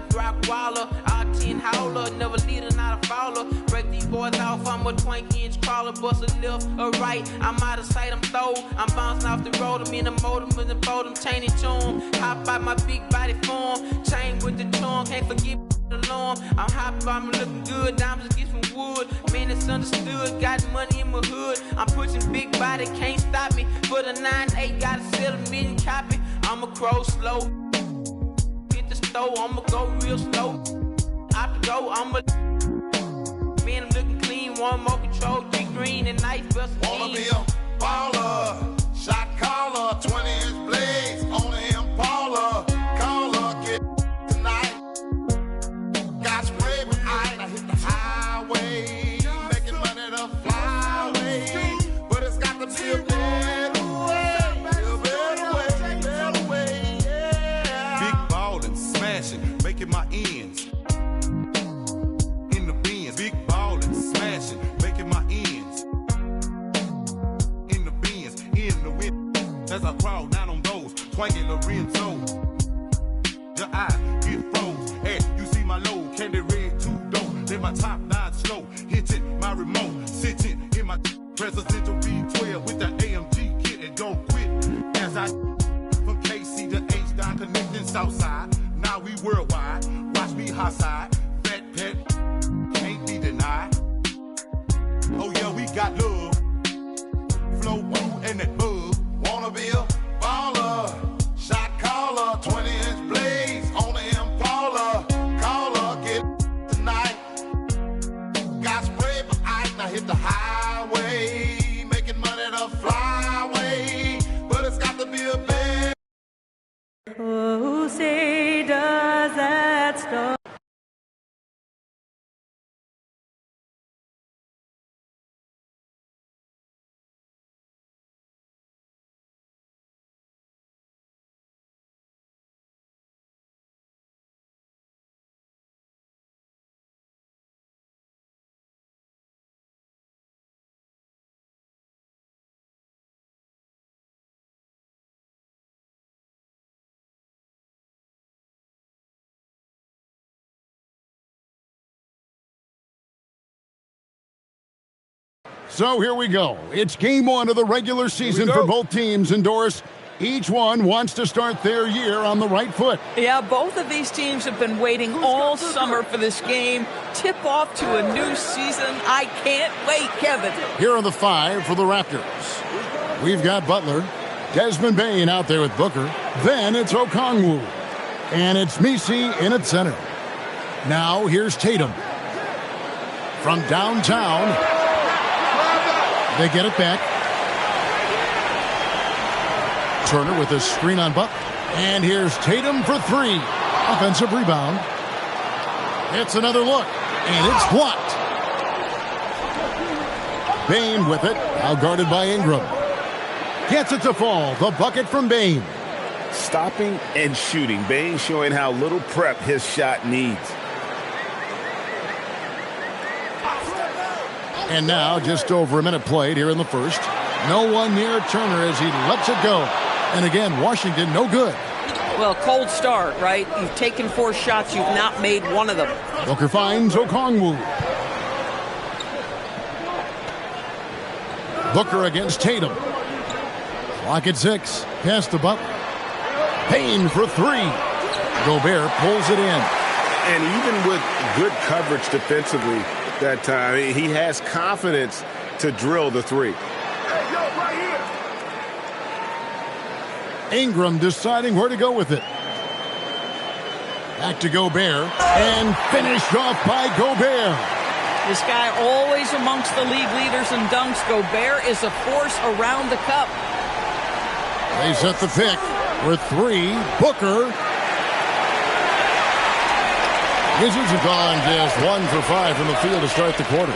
poppin' rock waller, all 10 howler, never leader, not a faller. Break these boys off, I'm a 20-inch crawler, bust a left or right. I'm out of sight, I'm throw. I'm bouncing off the road, I'm in the motor, with the boat, I'm chaining to 'em. Hop out my big body form, chain with the charm, can't forget the alarm. I'm hopping, I'm looking good, diamonds get some wood. Man, it's understood, got money in my hood. I'm pushing big body, can't stop me. For the 9-8, gotta sell a million copy. I'ma crow slow, hit the stove, I'ma go real slow. Out the go, man, I'm looking clean, one more control, 3 green and nice bust. Wanna be a baller, shot caller, 20-inch blades on the Impala. Caller, get tonight. Got spray with ice, I hit the highway, making money to fly away. But it's got to be a better way, better way, yeah. Big ballin', smashing, making my ends. In the bins, big ballin', smashing, making my ends. In the bins, in the wind. As I crawl down on those, twanging Lorenzo. Your eye get froze, and you see my low, candy red two-door. Then my top 9 slow, hitting my remote, sitting in my presidential V12 with the AMG kit and don't quit. As I from KC to H-Down connecting Southside, now we worldwide. Watch me hot side, fat pet, can't be denied. Oh yeah, we got love, flow blue and that bug. Wanna be a baller, shot caller, 20-inch blades on the Impala. Caller, get tonight. Got spray for ice, now hit the highway, making money to fly away. But it's got to be a big. Oh, say does that stop? So here we go. It's game 1 of the regular season for both teams, and Doris, each one wants to start their year on the right foot. Yeah, both of these teams have been waiting all summer for this game. Tip off to a new season. I can't wait, Kevin. Here are the 5 for the Raptors. We've got Butler, Desmond Bain out there with Booker. Then it's Okongwu. And it's Messi in at center. Now here's Tatum. From downtown, they get it back. Turner with a screen on Butler. And here's Tatum for 3. Offensive rebound. It's another look. And it's blocked. Bain with it. Now guarded by Ingram. Gets it to fall. The bucket from Bain. Stopping and shooting. Bain showing how little prep his shot needs. And now just over a minute played here in the first. No one near Turner as he lets it go. And again, Washington no good. Well, cold start, right? You've taken 4 shots. You've not made one of them. Booker finds Okongwu. Booker against Tatum. Clock at 6. Pass to Butler. Payne for 3. Gobert pulls it in. And even with good coverage defensively that time, he has confidence to drill the 3. Ingram deciding where to go with it. Back to Gobert. And finished off by Gobert. This guy always amongst the league leaders in dunks. Gobert is a force around the cup. They set the pick for 3. Booker. Wizards have gone just 1 for 5 from the field to start the quarter.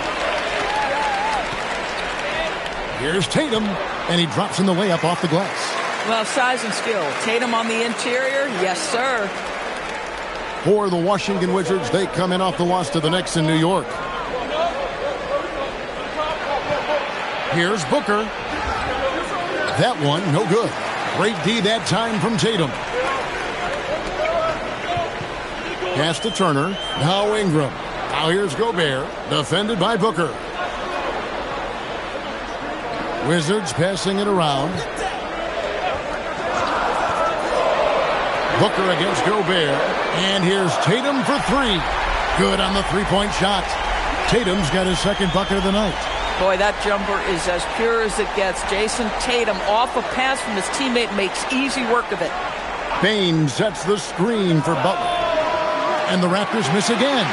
Here's Tatum, and he drops in the layup off the glass. Well, size and skill. Tatum on the interior, yes, sir. For the Washington Wizards, they come in off the loss to the Knicks in New York. Here's Booker. That one, no good. Great D that time from Tatum. Pass to Turner. Now Ingram. Now here's Gobert. Defended by Booker. Wizards passing it around. Booker against Gobert. And here's Tatum for three. Good on the three-point shot. Tatum's got his second bucket of the night. Boy, that jumper is as pure as it gets. Jason Tatum off a pass from his teammate makes easy work of it. Bain sets the screen for Butler. And the Raptors miss again.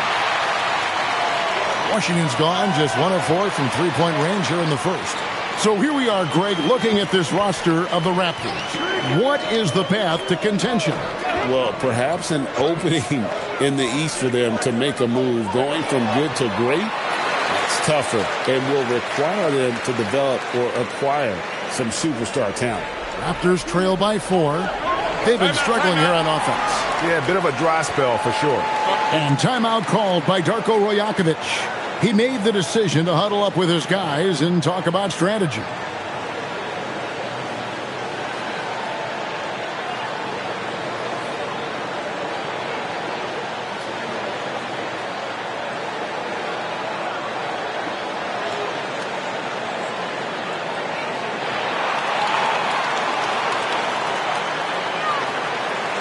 Washington's gone just 1 of 4 from three-point range here in the first. So here we are, Greg, looking at this roster of the Raptors. What is the path to contention? Well, perhaps an opening in the East for them to make a move. Going from good to great, it's tougher and will require them to develop or acquire some superstar talent. Raptors trail by 4. They've been struggling here on offense. Yeah, a bit of a dry spell for sure. And timeout called by Darko Rajakovic. He made the decision to huddle up with his guys and talk about strategy.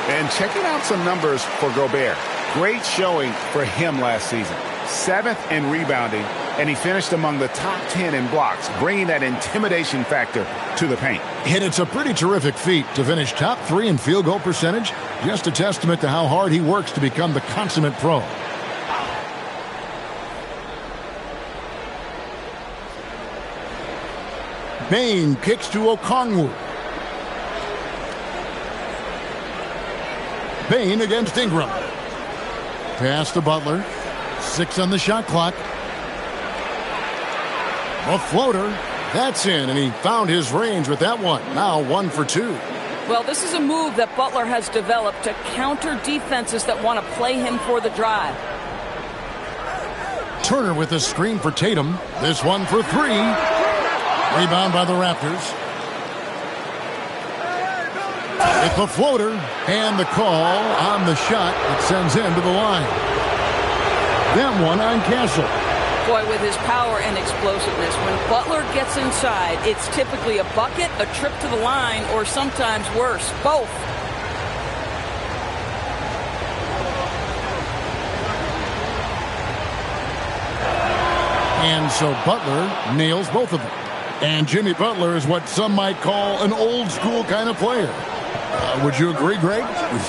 And checking out some numbers for Gobert. Great showing for him last season. 7th in rebounding, and he finished among the top 10 in blocks, bringing that intimidation factor to the paint. And it's a pretty terrific feat to finish top 3 in field goal percentage. Just a testament to how hard he works to become the consummate pro. Bain kicks to Okongwu. Bain against Ingram. Pass to Butler. 6 on the shot clock. A floater. That's in, and he found his range with that one. Now 1 for 2. Well, this is a move that Butler has developed to counter defenses that want to play him for the drive. Turner with a screen for Tatum. This one for 3. Rebound by the Raptors. With the floater and the call on the shot that sends him to the line. That one on Castle. Boy, with his power and explosiveness, when Butler gets inside, it's typically a bucket, a trip to the line, or sometimes worse, both. And so Butler nails both of them. And Jimmy Butler is what some might call an old-school kind of player. Would you agree, Greg?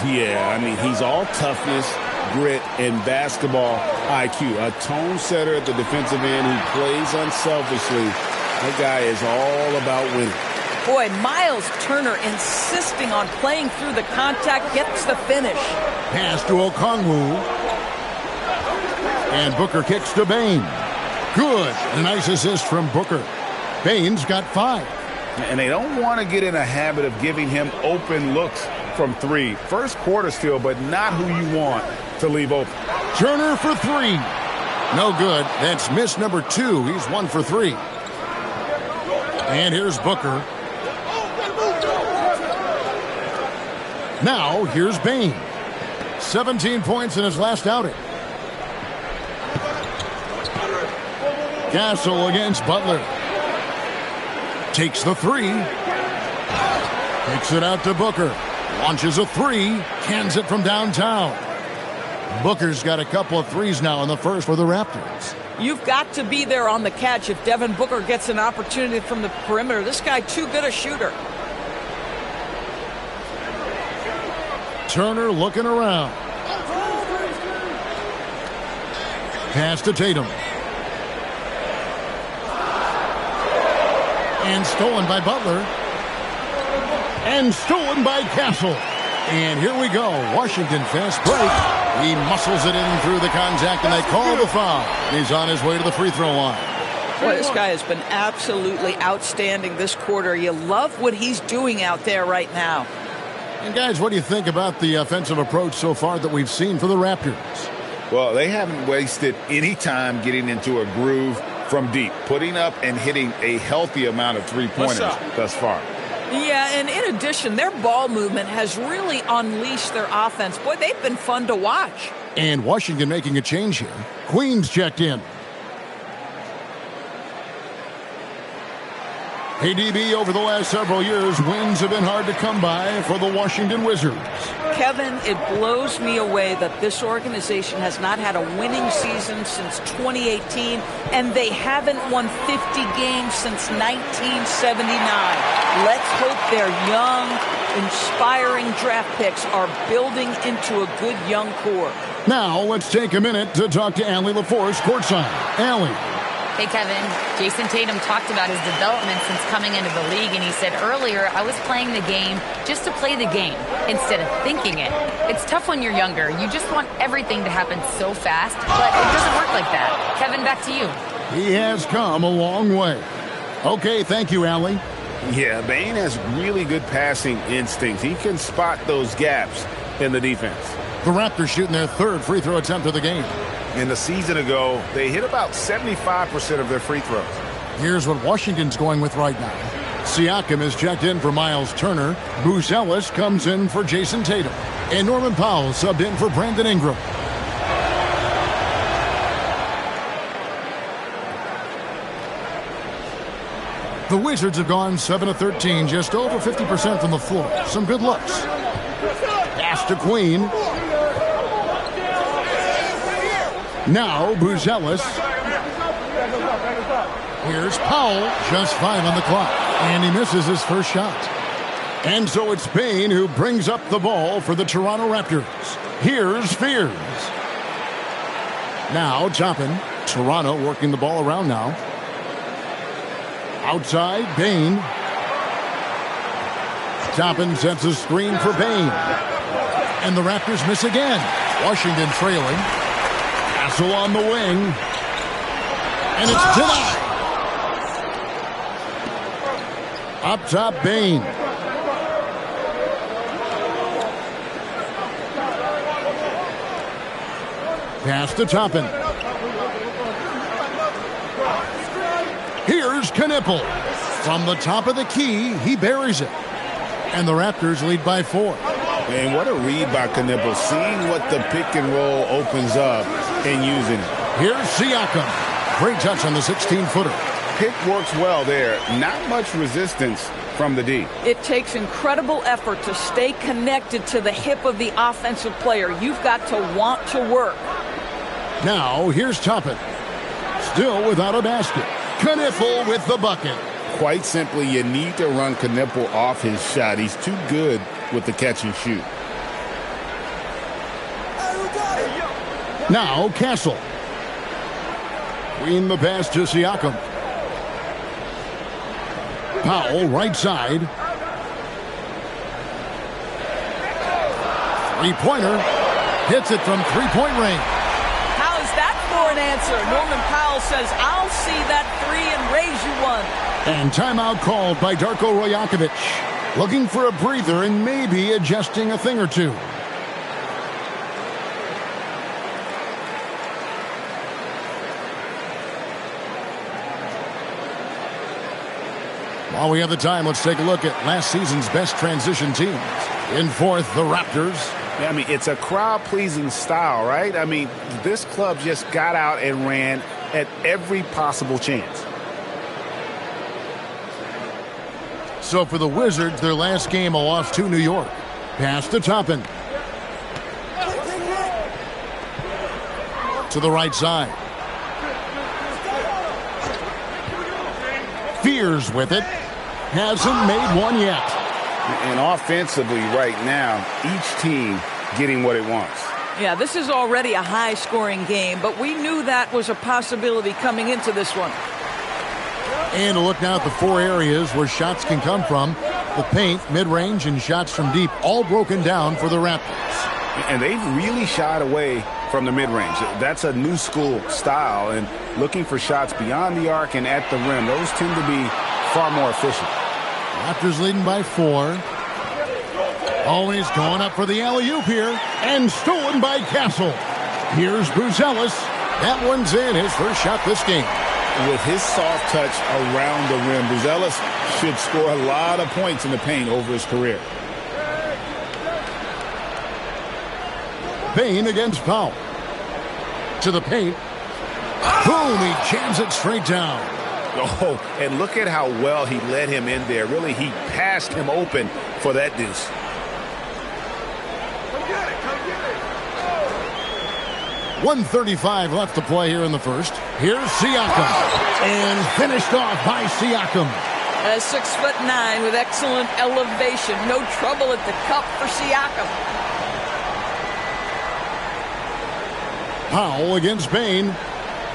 Yeah, I mean, he's all toughness, grit, and basketball IQ. A tone setter at the defensive end who plays unselfishly. That guy is all about winning. Boy, Miles Turner insisting on playing through the contact, gets the finish. Pass to Okongwu. And Booker kicks to Bain. Good. A nice assist from Booker. Bain's got 5. And they don't want to get in a habit of giving him open looks from 3. First quarter still, but not who you want to leave open. Turner for 3. No good. That's miss number 2. He's 1 for 3. And here's Booker. Now here's Bain. 17 points in his last outing. Castle against Butler. Takes the 3. Takes it out to Booker. Launches a 3. Cans it from downtown. Booker's got a couple of 3s now in the first for the Raptors. You've got to be there on the catch if Devin Booker gets an opportunity from the perimeter. This guy too good a shooter. Turner looking around. Pass to Tatum. And stolen by Butler. And stolen by Castle. And here we go. Washington fast break. He muscles it in through the contact, and they call the foul. He's on his way to the free throw line. Boy, this guy has been absolutely outstanding this quarter. You love what he's doing out there right now. And guys, what do you think about the offensive approach so far that we've seen for the Raptors? Well, they haven't wasted any time getting into a groove from deep, putting up and hitting a healthy amount of three-pointers thus far. Yeah, and in addition, their ball movement has really unleashed their offense. Boy, they've been fun to watch. And Washington making a change here. Queen's checked in. ADB over the last several years, wins have been hard to come by for the Washington Wizards. Kevin, it blows me away that this organization has not had a winning season since 2018, and they haven't won 50 games since 1979. Let's hope their young, inspiring draft picks are building into a good young core. Now, let's take a minute to talk to Allie LaForce courtside. Allie. Hey, Kevin. Jason Tatum talked about his development since coming into the league, and he said earlier, I was playing the game just to play the game instead of thinking it. It's tough when you're younger. You just want everything to happen so fast, but it doesn't work like that. Kevin, back to you. He has come a long way. Okay, thank you, Allie. Yeah, Bane has really good passing instincts. He can spot those gaps in the defense. The Raptors shooting their third free throw attempt of the game. In the season ago, they hit about 75% of their free throws. Here's what Washington's going with right now. Siakam is checked in for Miles Turner. Bruce Ellis comes in for Jason Tatum. And Norman Powell subbed in for Brandon Ingram. The Wizards have gone 7 of 13, just over 50% from the floor. Some good looks. Pass to Queen. Now, Bruce Ellis. Here's Powell, just 5 on the clock. And he misses his first shot. And so it's Bane who brings up the ball for the Toronto Raptors. Here's Fears. Now, Toppin. Toronto working the ball around now. Outside, Bane. Toppin sets a screen for Bane. And the Raptors miss again. Washington trailing. Castle on the wing. And it's denied. Up top, Bane. Pass to Toppin. Here's Knipple. From the top of the key, he buries it. And the Raptors lead by 4. And what a read by Knipple, seeing what the pick and roll opens up and using it. Here's Siakam. Great touch on the 16-footer. Pick works well there. Not much resistance from the D. It takes incredible effort to stay connected to the hip of the offensive player. You've got to want to work. Now, here's Toppin. Still without a basket. Knipple with the bucket. Quite simply, you need to run Knipple off his shot. He's too good with the catch and shoot. Now, Castle. Queen the pass to Siakam. Powell, right side. Three-pointer. Hits it from three-point range. How is that for an answer? Norman Powell says, I'll see that three and raise you one. And timeout called by Darko Rajakovic. Looking for a breather and maybe adjusting a thing or two. While we have the time, let's take a look at last season's best transition teams. In fourth, the Raptors. Yeah, I mean, it's a crowd-pleasing style, right? I mean, this club just got out and ran at every possible chance. So for the Wizards, their last game, a loss to New York. Pass to Toppin. To the right side. Fears with it. Hasn't made one yet. And offensively right now, each team getting what it wants. Yeah, this is already a high-scoring game, but we knew that was a possibility coming into this one. And a look now at the 4 areas where shots can come from. The paint, mid-range, and shots from deep, all broken down for the Raptors. And they've really shied away from the mid-range. That's a new school style, and looking for shots beyond the arc and at the rim. Those tend to be far more efficient. Raptors leading by 4. Always going up for the alley-oop here, and stolen by Castle. Here's Bruce Ellis. That one's in, his first shot this game. With his soft touch around the rim, Bruce Ellis should score a lot of points in the paint over his career. Payne against Powell. To the paint. Boom, he jams it straight down. Oh, and look at how well he led him in there. Really, he passed him open for that deuce. Come get it, come get it. 1:35 left to play here in the first. Here's Siakam. And finished off by Siakam. A 6'9" with excellent elevation. No trouble at the cup for Siakam. Powell against Payne.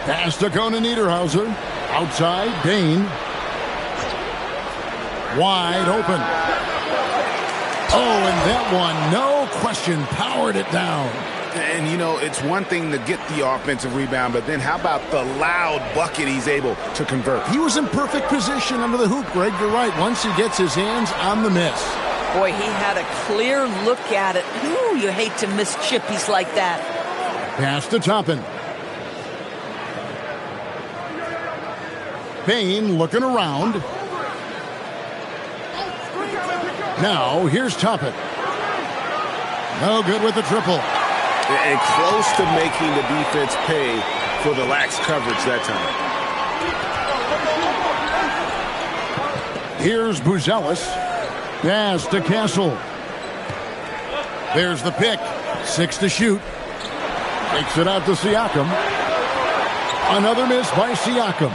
Pass to Conan Niederhauser. Outside, Dane. Wide open. Oh, and that one, no question, powered it down. And, you know, it's one thing to get the offensive rebound, but then how about the loud bucket he's able to convert? He was in perfect position under the hoop, Greg. You're right. Once he gets his hands on the miss. Boy, he had a clear look at it. Ooh, you hate to miss chippies like that. Pass to Toppin. Payne looking around. Now, here's Toppin. No good with the triple. And close to making the defense pay for the lax coverage that time. Here's Buzelis. Pass to Castle. There's the pick. 6 to shoot. Takes it out to Siakam. Another miss by Siakam.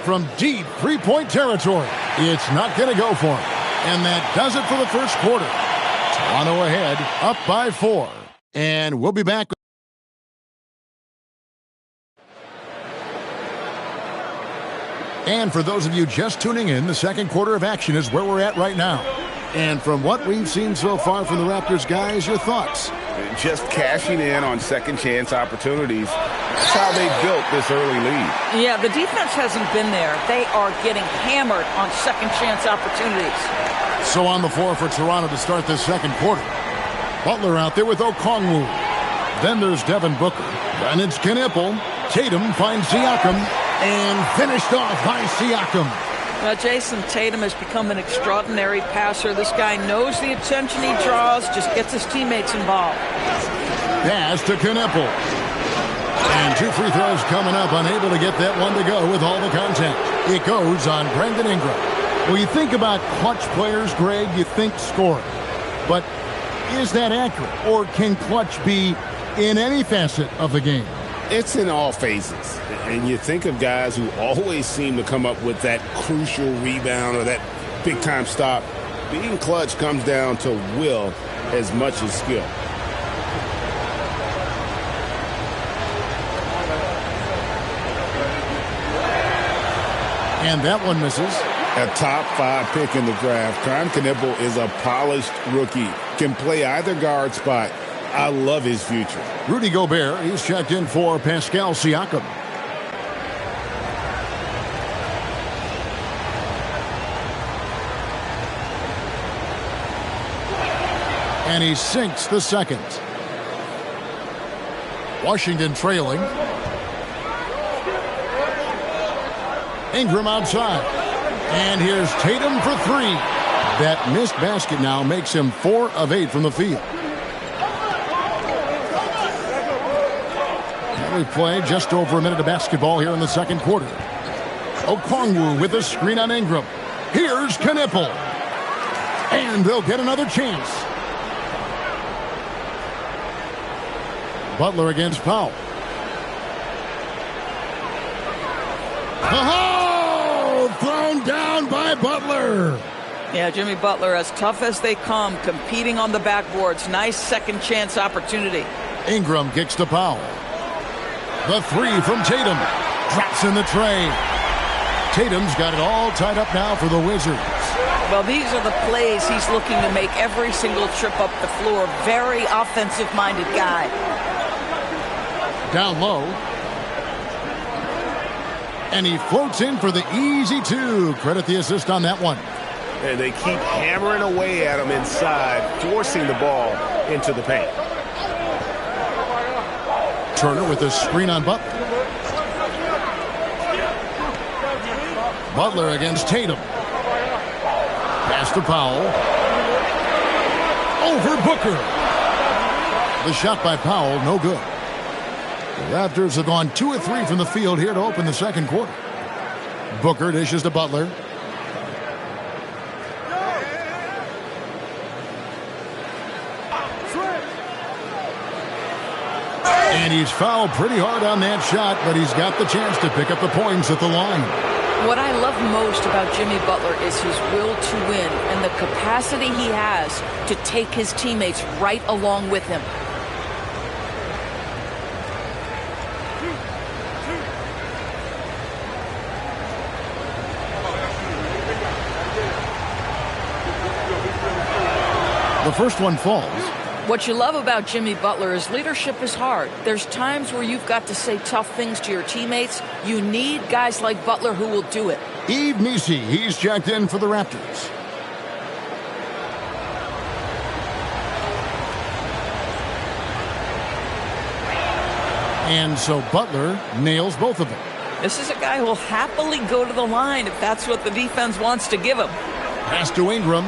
From deep three-point territory. It's not going to go for him. And that does it for the first quarter. Toronto ahead, up by 4. And we'll be back. And for those of you just tuning in, the second quarter of action is where we're at right now. And from what we've seen so far from the Raptors, guys, your thoughts? Just cashing in on second chance opportunities. That's how they built this early lead. Yeah, the defense hasn't been there. They are getting hammered on second chance opportunities. So on the floor for Toronto to start this second quarter. Butler out there with Okongwu. Then there's Devin Booker. Then it's Knipple. Tatum finds Siakam. And finished off by Siakam. Now, Jason Tatum has become an extraordinary passer. This guy knows the attention he draws, just gets his teammates involved. Pass to Knipple. And 2 free throws coming up, unable to get that one to go with all the contact. It goes on Brandon Ingram. Well, you think about clutch players, Greg, you think scoring. But is that accurate? Or can clutch be in any facet of the game? It's in all phases. And you think of guys who always seem to come up with that crucial rebound or that big-time stop. Being clutch comes down to will as much as skill. And that one misses. A top 5 pick in the draft. Prime Knipple is a polished rookie. Can play either guard spot. I love his future. Rudy Gobert, he's checked in for Pascal Siakam. And he sinks the second. Washington trailing. Ingram outside. And here's Tatum for 3. That missed basket now makes him 4 of 8 from the field. We play just over a minute of basketball here in the second quarter. Okongwu with a screen on Ingram. Here's Knipple. And they'll get another chance. Butler against Powell. Oh! Thrown down by Butler. Yeah, Jimmy Butler, as tough as they come, competing on the backboards. Nice second chance opportunity. Ingram kicks to Powell. The 3 from Tatum. Drops in the tray. Tatum's got it all tied up now for the Wizards. Well, these are the plays he's looking to make every single trip up the floor. Very offensive-minded guy. Down low. And he floats in for the easy 2. Credit the assist on that one. And they keep hammering away at him inside, forcing the ball into the paint. Turner with a screen on Butler. Butler against Tatum. Pass to Powell. Over Booker. The shot by Powell, no good. The Raptors have gone 2 of 3 from the field here to open the second quarter. Booker dishes to Butler. And he's fouled pretty hard on that shot, but he's got the chance to pick up the points at the line. What I love most about Jimmy Butler is his will to win and the capacity he has to take his teammates right along with him. The first one falls. What you love about Jimmy Butler is leadership is hard. There's times where you've got to say tough things to your teammates. You need guys like Butler who will do it. Yves Missi, he's checked in for the Raptors. And so Butler nails both of them. This is a guy who will happily go to the line if that's what the defense wants to give him. Pass to Ingram.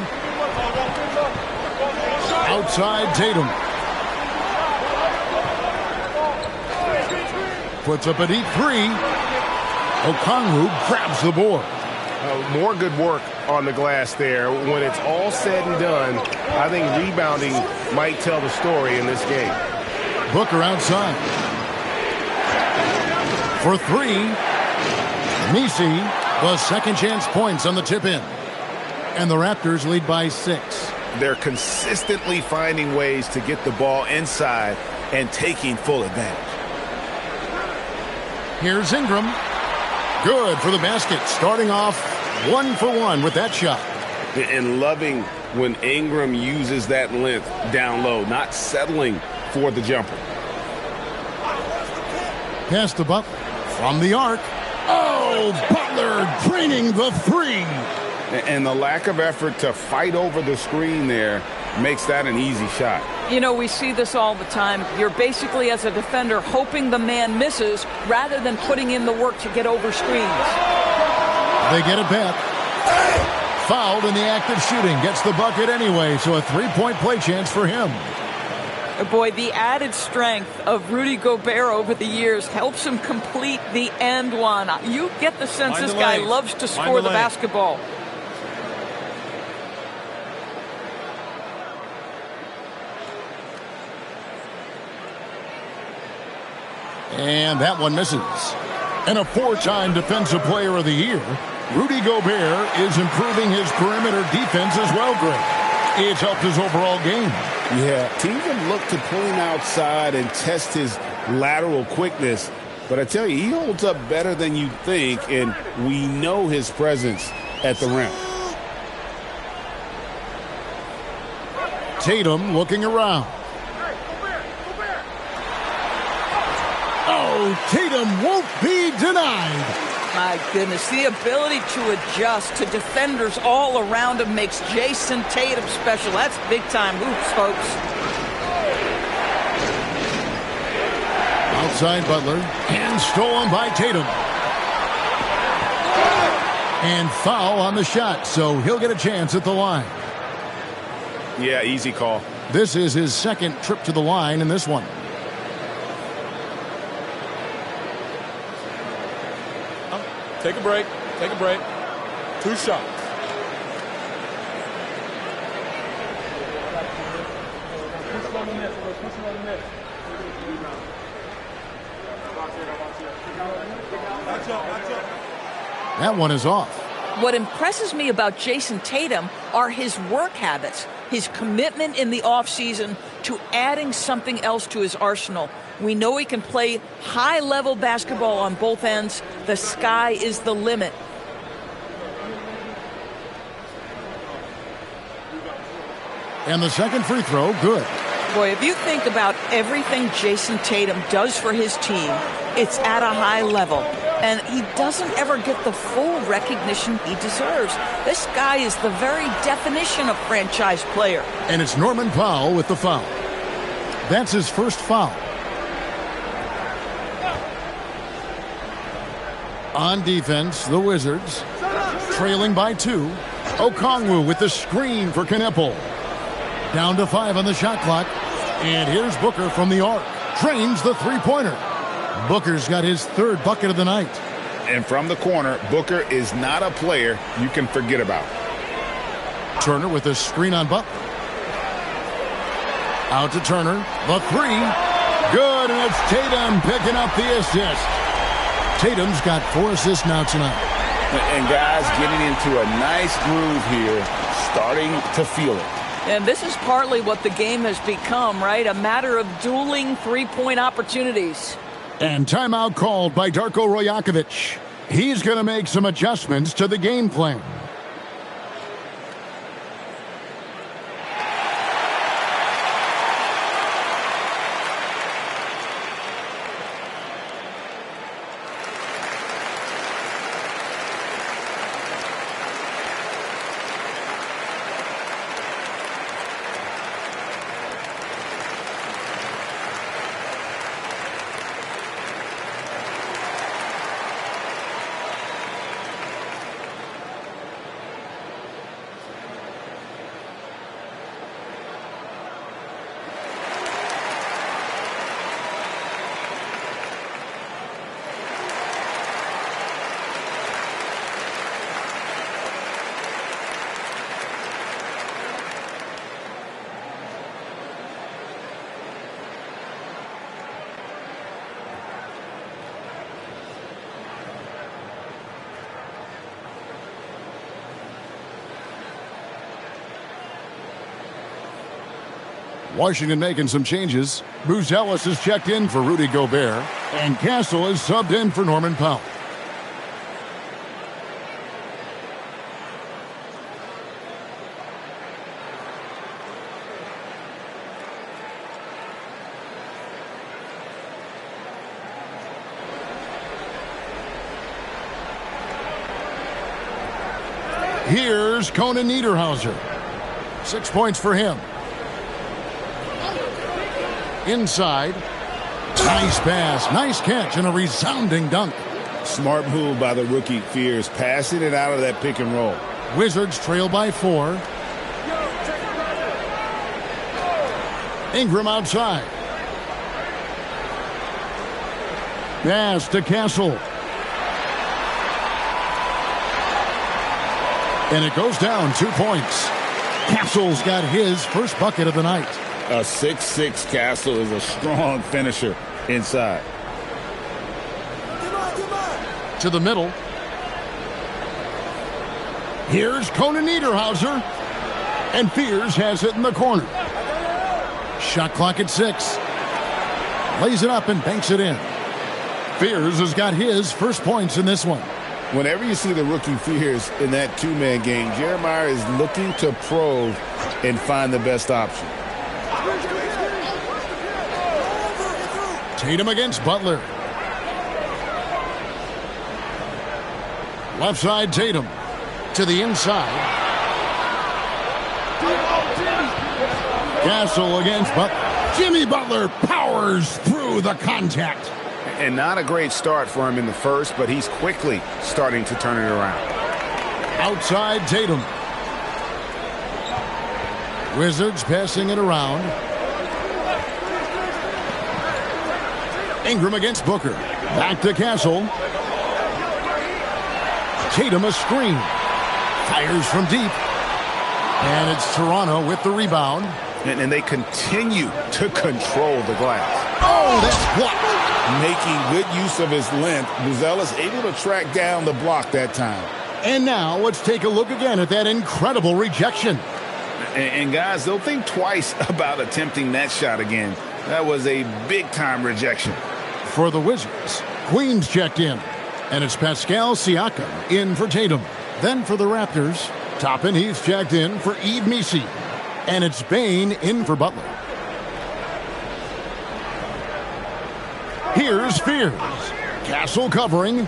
Outside Tatum. Puts up a deep three. Okongwu grabs the board. More good work on the glass there. When it's all said and done, I think rebounding might tell the story in this game. Booker outside. For three. Missi, the second chance points on the tip in. And the Raptors lead by 6. They're consistently finding ways to get the ball inside and taking full advantage. Here's Ingram. Good for the basket. Starting off 1 for 1 with that shot. And loving when Ingram uses that length down low, not settling for the jumper. Pass to Butler from the arc. Oh, Butler draining the three. And the lack of effort to fight over the screen there makes that an easy shot. You know, we see this all the time. You're basically, as a defender, hoping the man misses rather than putting in the work to get over screens. They get it back. Fouled in the act of shooting. Gets the bucket anyway, so a three-point play chance for him. Boy, the added strength of Rudy Gobert over the years helps him complete the and one. You get the sense this guy loves to score the basketball. And that one misses. And a 4-time Defensive Player of the Year, Rudy Gobert is improving his perimeter defense as well, Greg. It's helped his overall game. Yeah, teams have looked to pull him outside and test his lateral quickness. But I tell you, he holds up better than you think, and we know his presence at the rim. Tatum looking around. Oh, Tatum won't be denied. My goodness, the ability to adjust to defenders all around him makes Jason Tatum special. That's big-time hoops, folks. Outside Butler, and stolen by Tatum. And foul on the shot, so he'll get a chance at the line. Yeah, easy call. This is his second trip to the line in this one. Take a break. Take a break. 2 shots. That one is off. What impresses me about Jason Tatum are his work habits, his commitment in the offseason to adding something else to his arsenal. We know he can play high-level basketball on both ends. The sky is the limit. And the second free throw, good. Boy, if you think about everything Jason Tatum does for his team, it's at a high level. And he doesn't ever get the full recognition he deserves. This guy is the very definition of franchise player. And it's Norman Powell with the foul. That's his first foul. On defense, the Wizards trailing by 2. Okongwu with the screen for Knepel. Down to 5 on the shot clock. And here's Booker from the arc. Drains the three-pointer. Booker's got his third bucket of the night. And from the corner, Booker is not a player you can forget about. Turner with a screen on Butler. Out to Turner. The three. Good, and it's Tatum picking up the assist. Tatum's got 4 assists now tonight. And guys getting into a nice groove here, starting to feel it. And this is partly what the game has become, right? A matter of dueling three-point opportunities. And timeout called by Darko Rajakovic. He's going to make some adjustments to the game plan. Washington making some changes. Bruce Ellis has checked in for Rudy Gobert, and Castle is subbed in for Norman Powell. Here's Conan Niederhauser. 6 points for him. Inside. Nice pass, nice catch, and a resounding dunk. Smart move by the rookie Fears, passing it out of that pick and roll. Wizards trail by 4. Ingram outside. Pass to Castle. And it goes down 2 points. Castle's got his first bucket of the night. A 6'6" Castle is a strong finisher inside. To the middle. Here's Conan Niederhauser. And Fears has it in the corner. Shot clock at 6. Lays it up and banks it in. Fears has got his first points in this one. Whenever you see the rookie Fears in that two-man game, Jeremiah is looking to probe and find the best option. Tatum against Butler. Left side Tatum. To the inside. Castle against Butler. Jimmy Butler powers through the contact. And not a great start for him in the first, but he's quickly starting to turn it around. Outside Tatum. Wizards passing it around. Ingram against Booker. Back to Castle. Tatum a screen. Fires from deep. And it's Toronto with the rebound. And they continue to control the glass. Oh, that's blocked. Making good use of his length, Buzelis able to track down the block that time. And now let's take a look again at that incredible rejection. And guys, they'll think twice about attempting that shot again. That was a big-time rejection. For the Wizards, Queens checked in. And it's Pascal Siakam in for Tatum. Then for the Raptors, Toppin Heath checked in for Yves Missi. And it's Bane in for Butler. Here's Fears. Castle covering.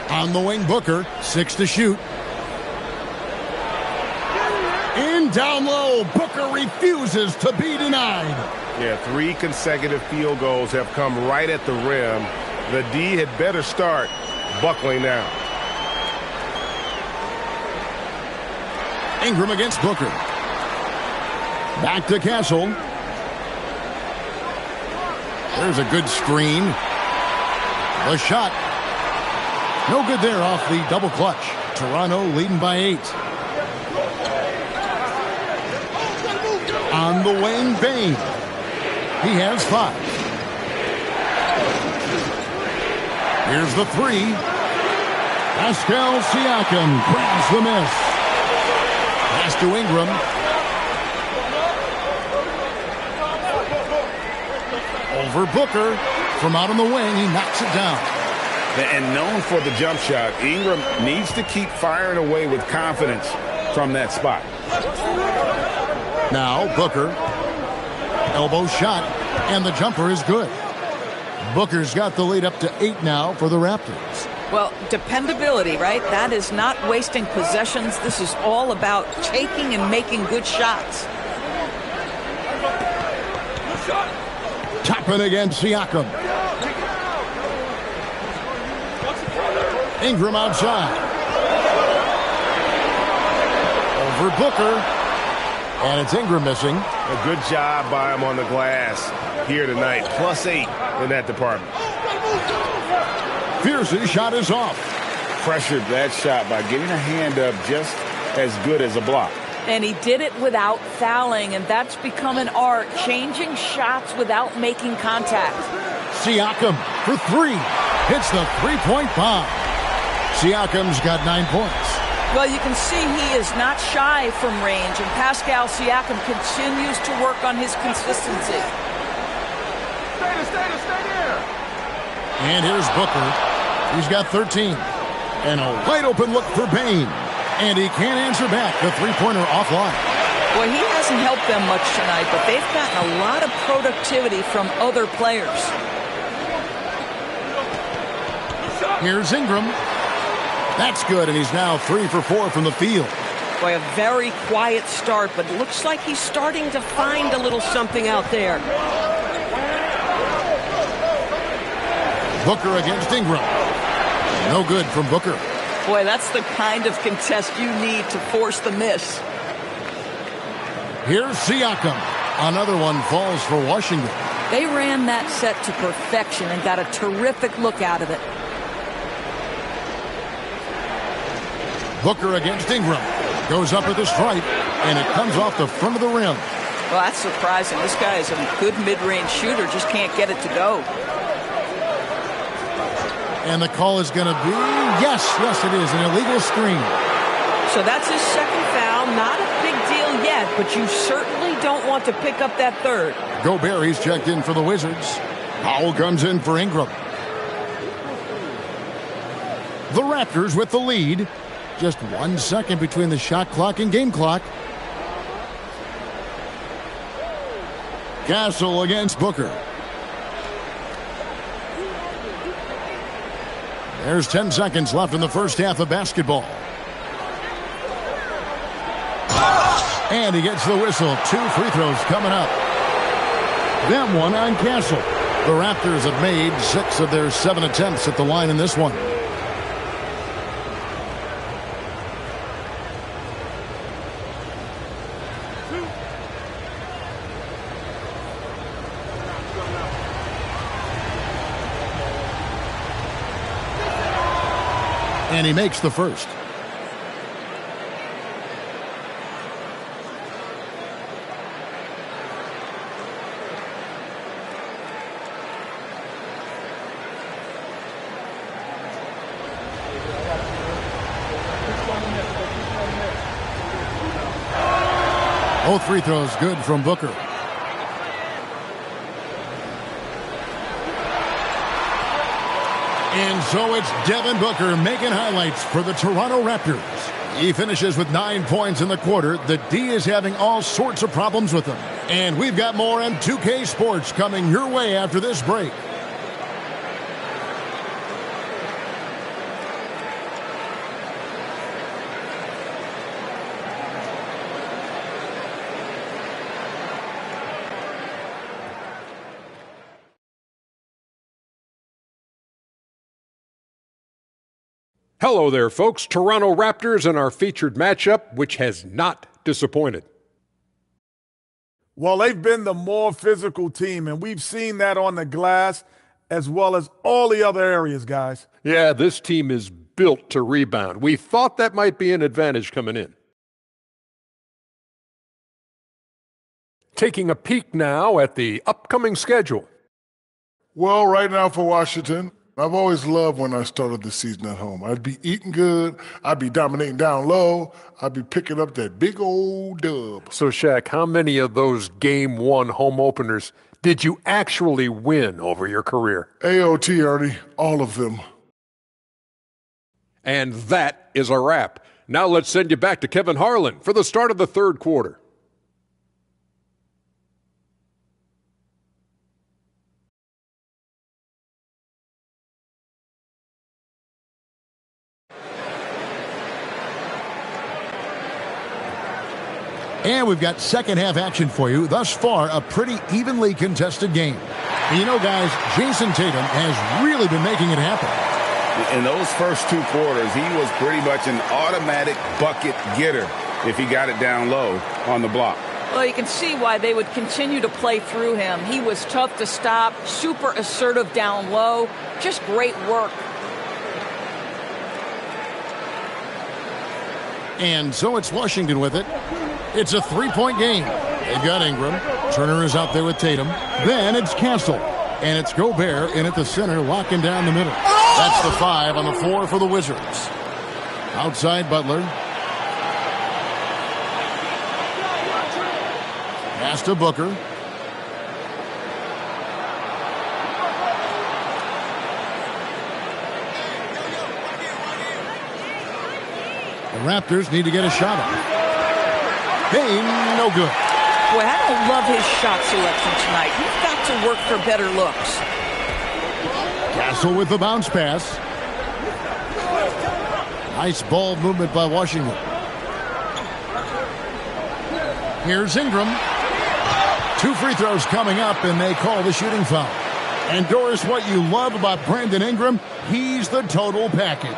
On the wing, Booker. 6 to shoot. In down low. Booker refuses to be denied. Yeah, 3 consecutive field goals have come right at the rim. The D had better start buckling down. Ingram against Booker. Back to Castle. There's a good screen. The shot. No good there off the double clutch. Toronto leading by 8. On the wing, Bane. He has 5. Here's the 3. Pascal Siakam grabs the miss. Pass to Ingram. Over Booker. From out on the wing, he knocks it down. And known for the jump shot, Ingram needs to keep firing away with confidence from that spot. Now Booker. Elbow shot. And the jumper is good. Booker's got the lead up to 8 now for the Raptors. Well, dependability, right? That is not wasting possessions. This is all about taking and making good shots. Toppin against Siakam. Ingram outside. Over Booker. And it's Ingram missing. A good job by him on the glass here tonight. +8 in that department. Fierce's shot is off. Pressured that shot by getting a hand up just as good as a block. And he did it without fouling, and that's become an art, changing shots without making contact. Siakam for 3. Hits the three-point bomb. Siakam's got 9 points. Well, you can see he is not shy from range, and Pascal Siakam continues to work on his consistency. Stay there. And here's Booker. He's got 13. And a wide open look for Bane. And he can't answer back. The three-pointer offline. Well, he hasn't helped them much tonight, but they've gotten a lot of productivity from other players. Here's Ingram. That's good, and he's now 3 for 4 from the field. Boy, a very quiet start, but it looks like he's starting to find a little something out there. Booker against Ingram. No good from Booker. Boy, that's the kind of contest you need to force the miss. Here's Siakam. Another one falls for Washington. They ran that set to perfection and got a terrific look out of it. Booker against Ingram. Goes up at the stripe, and it comes off the front of the rim. Well, that's surprising. This guy is a good mid-range shooter, just can't get it to go. And the call is going to be, yes, it is, an illegal screen. So that's his second foul. Not a big deal yet, but you certainly don't want to pick up that third. Gobert, he's checked in for the Wizards. Powell comes in for Ingram. The Raptors with the lead. Just 1 second between the shot clock and game clock. Castle against Booker. There's 10 seconds left in the first half of basketball. And he gets the whistle. 2 free throws coming up. That one on Castle. The Raptors have made 6 of their 7 attempts at the line in this one. And he makes the first. Both free throws good from Booker. And so it's Devin Booker making highlights for the Toronto Raptors. He finishes with 9 points in the quarter. The D is having all sorts of problems with him. And we've got more on 2K Sports coming your way after this break. Hello there, folks. Toronto Raptors and our featured matchup, which has not disappointed. Well, they've been the more physical team, and we've seen that on the glass as well as all the other areas, guys. Yeah, this team is built to rebound. We thought that might be an advantage coming in. Taking a peek now at the upcoming schedule. Well, right now for Washington, I've always loved when I started the season at home. I'd be eating good, I'd be dominating down low, I'd be picking up that big old dub. So, Shaq, how many of those Game 1 home openers did you actually win over your career? AOT, Ernie, all of them. And that is a wrap. Now let's send you back to Kevin Harlan for the start of the third quarter. And we've got second half action for you. Thus far, a pretty evenly contested game. And you know, guys, Jason Tatum has really been making it happen. In those first two quarters, he was pretty much an automatic bucket getter if he got it down low on the block. Well, you can see why they would continue to play through him. He was tough to stop, super assertive down low. Just great work. And so it's Washington with it. It's a three-point game. They've got Ingram. Turner is out there with Tatum. Then it's Castle. And it's Gobert in at the center, locking down the middle. That's the 5 on the 4 for the Wizards. Outside Butler. Pass to Booker. The Raptors need to get a shot up. Hey, no good. Boy, I don't love his shot selection tonight. He's got to work for better looks. Castle with the bounce pass. Nice ball movement by Washington. Here's Ingram. 2 free throws coming up, and they call the shooting foul. And Doris, what you love about Brandon Ingram, he's the total package.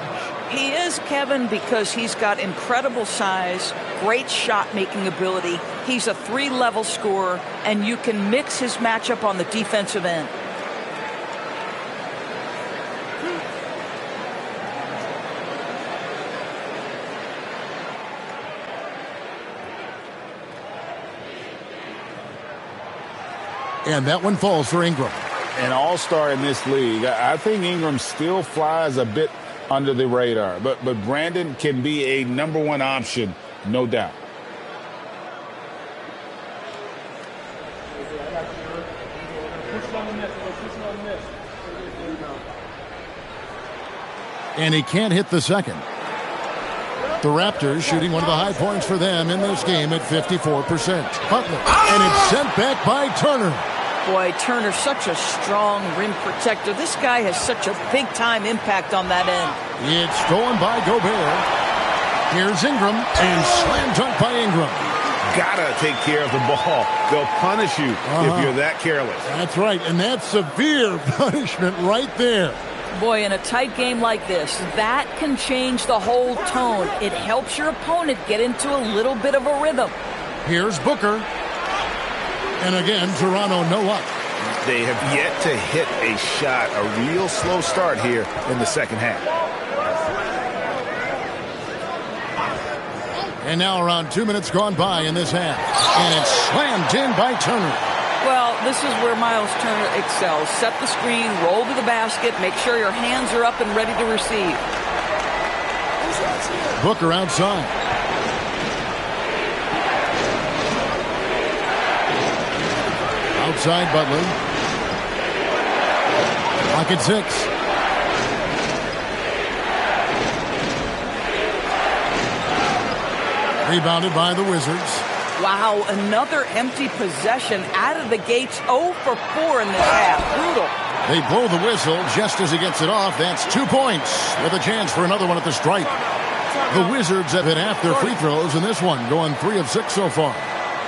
He is, Kevin, because he's got incredible size, great shot-making ability. He's a 3-level scorer, and you can mix his matchup on the defensive end. And that one falls for Ingram. An all-star in this league. I think Ingram still flies a bit under the radar, but Brandon can be a #1 option, no doubt. And he can't hit the second. The Raptors shooting one of the high points for them in this game at 54%. Butler, and it's sent back by Turner. Boy, Turner's such a strong rim protector. This guy has such a big-time impact on that end. It's going by Gobert. Here's Ingram, and slam dunk by Ingram. Gotta take care of the ball. They'll punish you if you're that careless. That's right, and that's severe punishment right there. Boy, in a tight game like this, that can change the whole tone. It helps your opponent get into a little bit of a rhythm. Here's Booker. And again, Toronto no luck. They have yet to hit a shot, a real slow start here in the second half. And now around 2 minutes gone by in this half. And it's slammed in by Turner. Well, this is where Miles Turner excels. Set the screen, roll to the basket, make sure your hands are up and ready to receive. Booker outside. Outside Butler. Clock at 6. Rebounded by the Wizards. Wow, another empty possession out of the gates. 0 for 4 in this half. Brutal. They blow the whistle just as he gets it off. That's 2 points with a chance for another one at the stripe. The Wizards have hit half their free throws in this one, going 3 of 6 so far.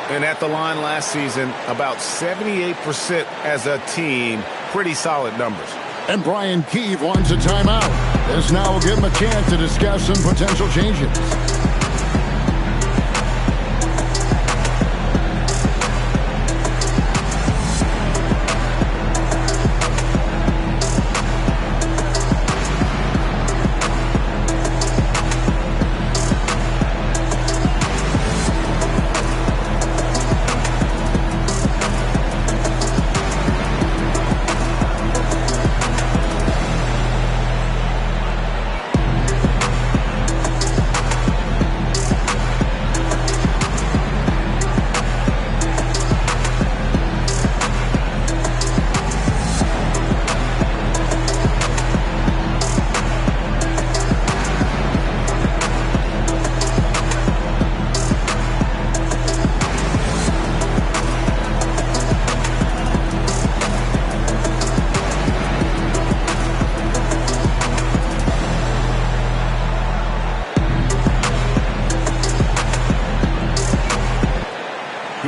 And at the line last season, about 78% as a team. Pretty solid numbers. And Brian Keefe wants a timeout. This now will give him a chance to discuss some potential changes.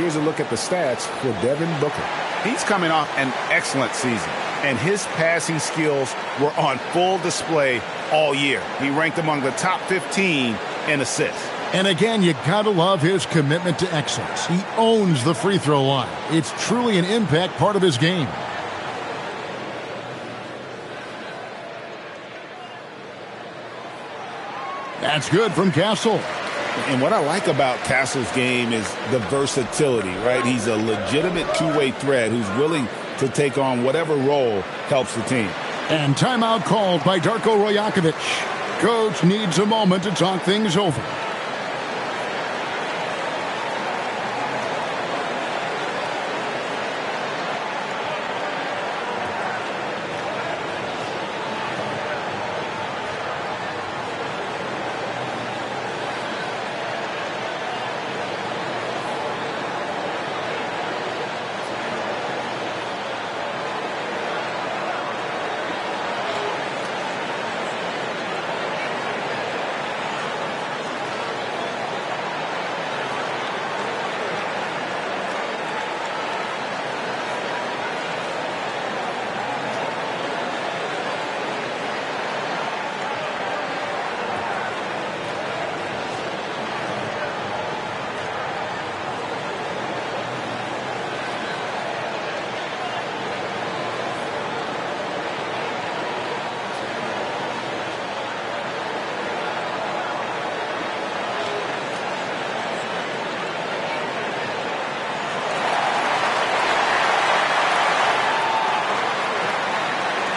Here's a look at the stats for Devin Booker. He's coming off an excellent season, and his passing skills were on full display all year. He ranked among the top 15 in assists. And again, you gotta love his commitment to excellence. He owns the free throw line. It's truly an impact part of his game. That's good from Castle. And what I like about Castle's game is the versatility, right? He's a legitimate two-way threat who's willing to take on whatever role helps the team. And timeout called by Darko Rojakovic. Coach needs a moment to talk things over.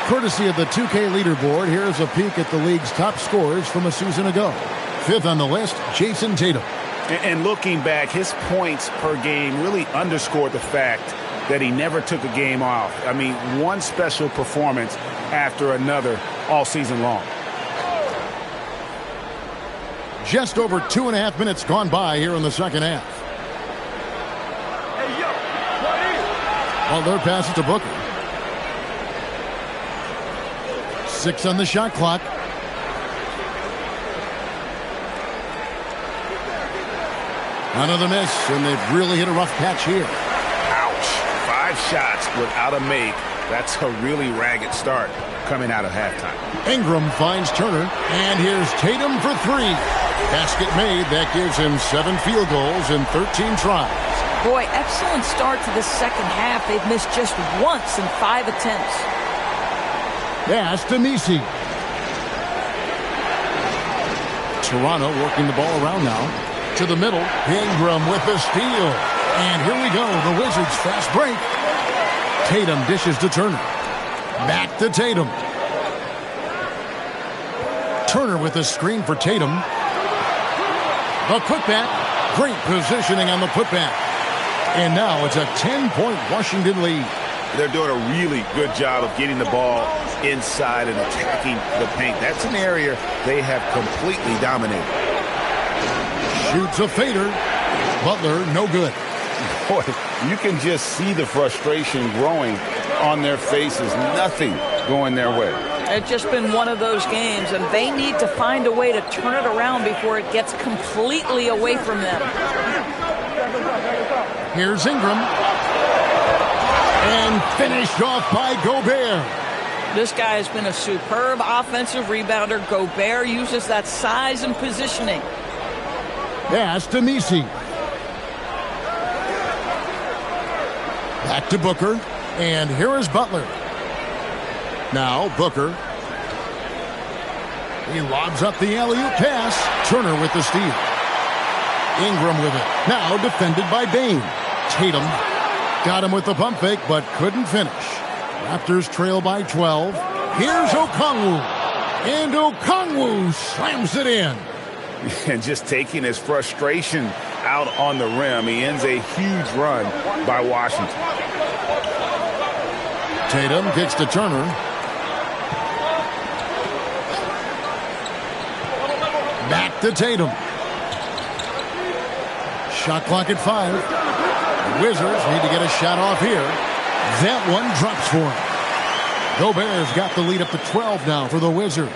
Courtesy of the 2K leaderboard, here's a peek at the league's top scorers from a season ago. Fifth on the list, Jason Tatum. And looking back, his points per game really underscored the fact that he never took a game off. I mean, one special performance after another all season long. Just over 2.5 minutes gone by here in the second half. Butler passes to Booker. 6 on the shot clock. Another miss, and they've really hit a rough patch here. Ouch. 5 shots without a make. That's a really ragged start coming out of halftime. Ingram finds Turner, and here's Tatum for 3. Basket made. That gives him 7 field goals in 13 tries. Boy, excellent start to the second half. They've missed just once in 5 attempts. Pass to Messi. Toronto working the ball around now. To the middle. Ingram with the steal. And here we go. The Wizards fast break. Tatum dishes to Turner. Back to Tatum. Turner with the screen for Tatum. The putback. Great positioning on the putback. And now it's a 10-point Washington lead. They're doing a really good job of getting the ball inside and attacking the paint. That's an area they have completely dominated. Shoots a fader. Butler, no good. Boy, you can just see the frustration growing on their faces. Nothing going their way. It's just been one of those games, and they need to find a way to turn it around before it gets completely away from them. Here's Ingram. And finished off by Gobert. This guy has been a superb offensive rebounder. Gobert uses that size and positioning. Pass to Messi. Back to Booker. And here is Butler. Now Booker. He lobs up the alley-oop pass. Turner with the steal. Ingram with it. Now defended by Bane. Tatum got him with the pump fake, but couldn't finish. Raptors trail by 12. Here's Okongwu. And Okongwu slams it in. And just taking his frustration out on the rim. He ends a huge run by Washington. Tatum kicks to Turner. Back to Tatum. Shot clock at 5. The Wizards need to get a shot off here. That one drops for him. Gobert's got the lead up to 12 now for the Wizards.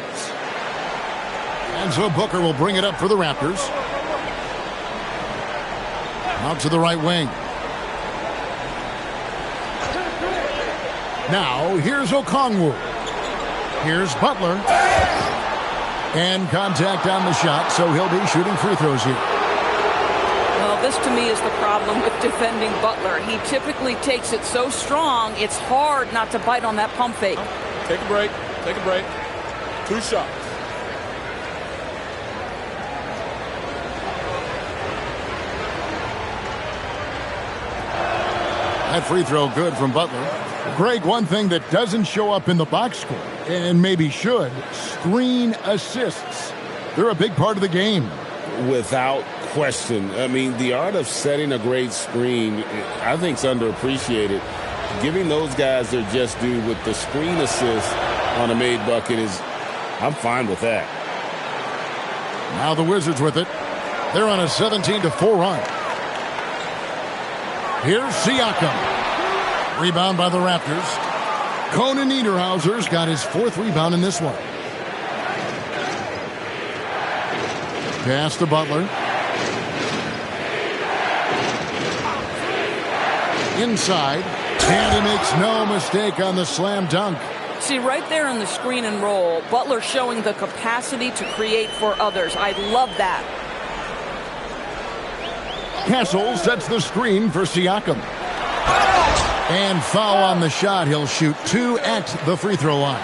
And so Booker will bring it up for the Raptors. Out to the right wing. Now, here's Okongwu. Here's Butler. And contact on the shot, so he'll be shooting free throws here. Well, this to me is the problem with defending Butler. He typically takes it so strong, it's hard not to bite on that pump fake. Take a break. Take a break. 2 shots. That free throw good from Butler. Greg, one thing that doesn't show up in the box score, and maybe should, screen assists. They're a big part of the game. Without question. I mean, the art of setting a great screen, I think, is underappreciated. Giving those guys their just due with the screen assist on a made bucket I'm fine with that. Now the Wizards with it. They're on a 17-4 run. Here's Siakam. Rebound by the Raptors. Conan Niederhauser's got his 4th rebound in this one. Pass to Butler. Inside. And he makes no mistake on the slam dunk. See, right there in the screen and roll, Butler showing the capacity to create for others. I love that. Castle sets the screen for Siakam. And foul on the shot. He'll shoot 2 at the free throw line.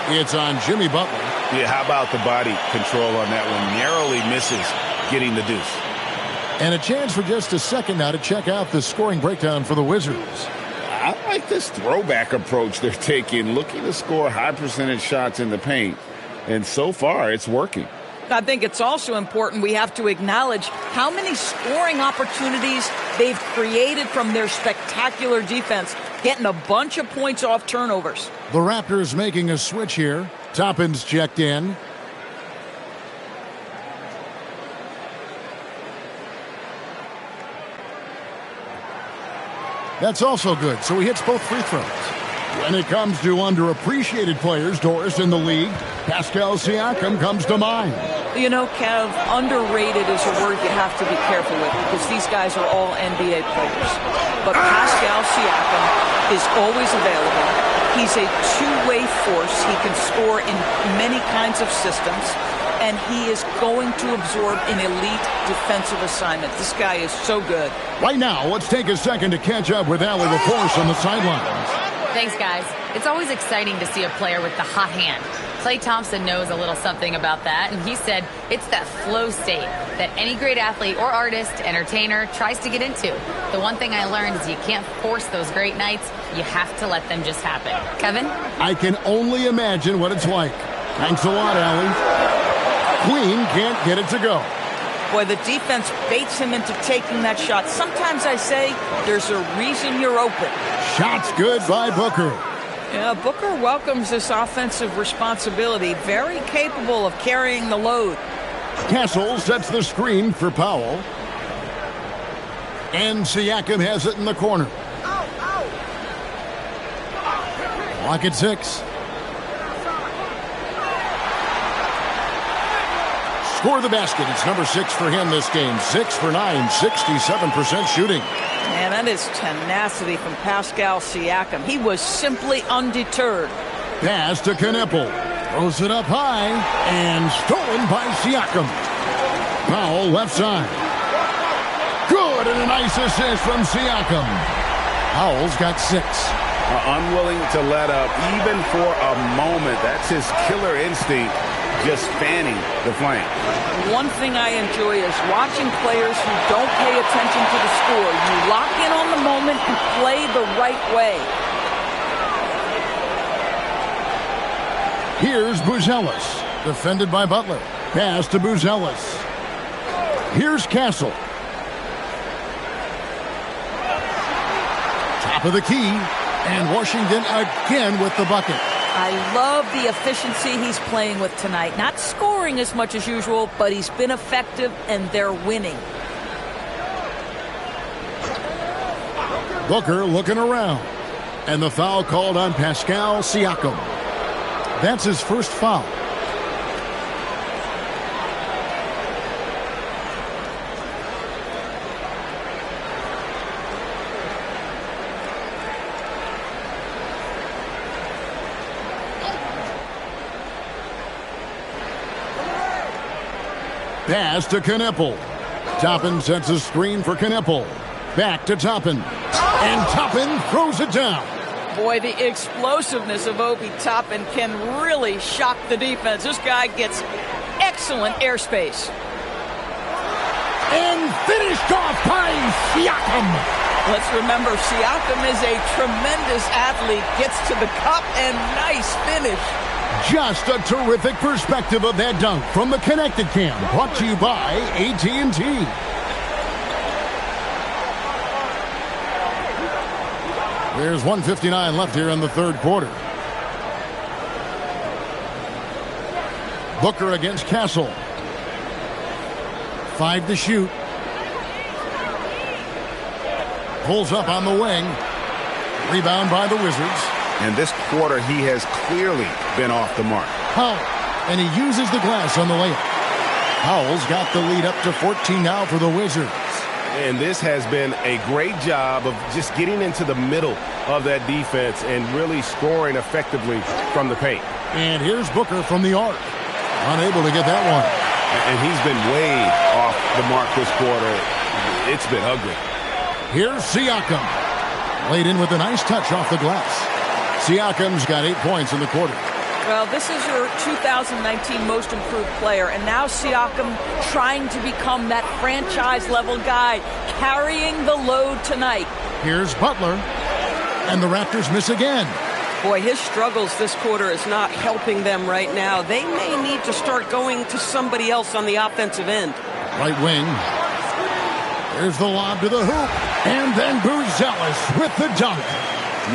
It's on Jimmy Butler. Yeah, how about the body control on that one? Narrowly misses getting the deuce. And a chance for just a second now to check out the scoring breakdown for the Wizards. I like this throwback approach they're taking, looking to score high percentage shots in the paint. And so far, it's working. I think it's also important we have to acknowledge how many scoring opportunities they've created from their spectacular defense, getting a bunch of points off turnovers. The Raptors making a switch here. Toppin's checked in. That's also good, so he hits both free throws. When it comes to underappreciated players, Doris, in the league, Pascal Siakam comes to mind. You know, Kev, underrated is a word you have to be careful with because these guys are all NBA players. But Pascal Siakam is always available. He's a two-way force. He can score in many kinds of systems. And he is going to absorb an elite defensive assignment. This guy is so good. Right now, let's take a second to catch up with Allie LaForce on the sidelines. Thanks, guys. It's always exciting to see a player with the hot hand. Klay Thompson knows a little something about that, and he said it's that flow state that any great athlete or artist, entertainer, tries to get into. The one thing I learned is you can't force those great nights. You have to let them just happen. Kevin? I can only imagine what it's like. Thanks a lot, Allie. Queen can't get it to go. Boy, the defense baits him into taking that shot. Sometimes I say there's a reason you're open. Shot's good by Booker. Yeah, Booker welcomes this offensive responsibility. Very capable of carrying the load. Castle sets the screen for Powell. And Siakam has it in the corner. Clock at 6. Score the basket. It's number 6 for him this game. 6 for 9, 67% shooting. Man, that is tenacity from Pascal Siakam. He was simply undeterred. Pass to Kneppel. Throws it up high and stolen by Siakam. Powell left side. Good, and a nice assist from Siakam. Powell's got 6. Unwilling to let up even for a moment. That's his killer instinct, just fanning the flame. One thing I enjoy is watching players who don't pay attention to the score. You lock in on the moment and play the right way. Here's Buzelis, defended by Butler. Pass to Buzelis. Here's Castle. Top of the key, and Washington again with the bucket. I love the efficiency he's playing with tonight. Not scoring as much as usual, but he's been effective, and they're winning. Booker looking around. And the foul called on Pascal Siakam. That's his first foul. Pass to Knipple. Toppin sets a screen for Knipple. Back to Toppin. And Toppin throws it down. Boy, the explosiveness of Obi Toppin can really shock the defense. This guy gets excellent airspace. And finished off by Siakam. Let's remember, Siakam is a tremendous athlete. Gets to the cup and nice finish. Just a terrific perspective of that dunk from the Connected Cam. Brought to you by AT&T. There's 1:59 left here in the third quarter. Booker against Castle. 5 to shoot. Pulls up on the wing. Rebound by the Wizards. And this quarter, he has clearly been off the mark. Powell, and he uses the glass on the layup. Powell's got the lead up to 14 now for the Wizards. And this has been a great job of just getting into the middle of that defense and really scoring effectively from the paint. And here's Booker from the arc. Unable to get that one. And he's been way off the mark this quarter. It's been ugly. Here's Siakam. Laid in with a nice touch off the glass. Siakam's got 8 points in the quarter. Well, this is your 2019 most improved player, and now Siakam trying to become that franchise-level guy, carrying the load tonight. Here's Butler, and the Raptors miss again. Boy, his struggles this quarter is not helping them right now. They may need to start going to somebody else on the offensive end. Right wing. There's the lob to the hoop, and then Buzelis with the dunk.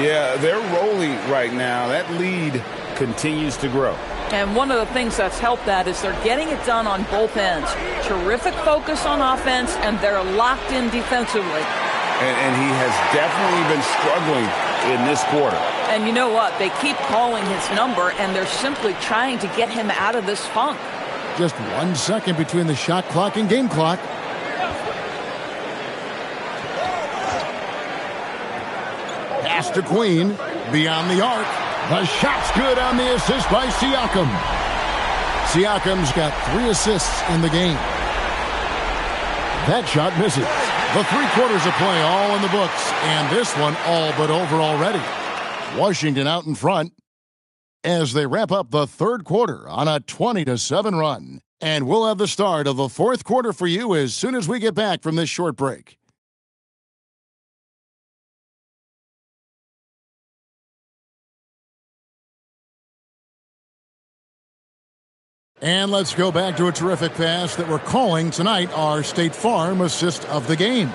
Yeah, they're rolling right now. That lead continues to grow. And one of the things that's helped that is they're getting it done on both ends. Terrific focus on offense, and they're locked in defensively. And he has definitely been struggling in this quarter. And you know what? They keep calling his number, and they're simply trying to get him out of this funk. Just 1 second between the shot clock and game clock. Pass to Queen, beyond the arc. The shot's good on the assist by Siakam. Siakam's got 3 assists in the game. That shot misses. The 3 quarters of play all in the books, and this one all but over already. Washington out in front as they wrap up the third quarter on a 20-7 run. And we'll have the start of the fourth quarter for you as soon as we get back from this short break. And let's go back to a terrific pass that we're calling tonight our State Farm assist of the game.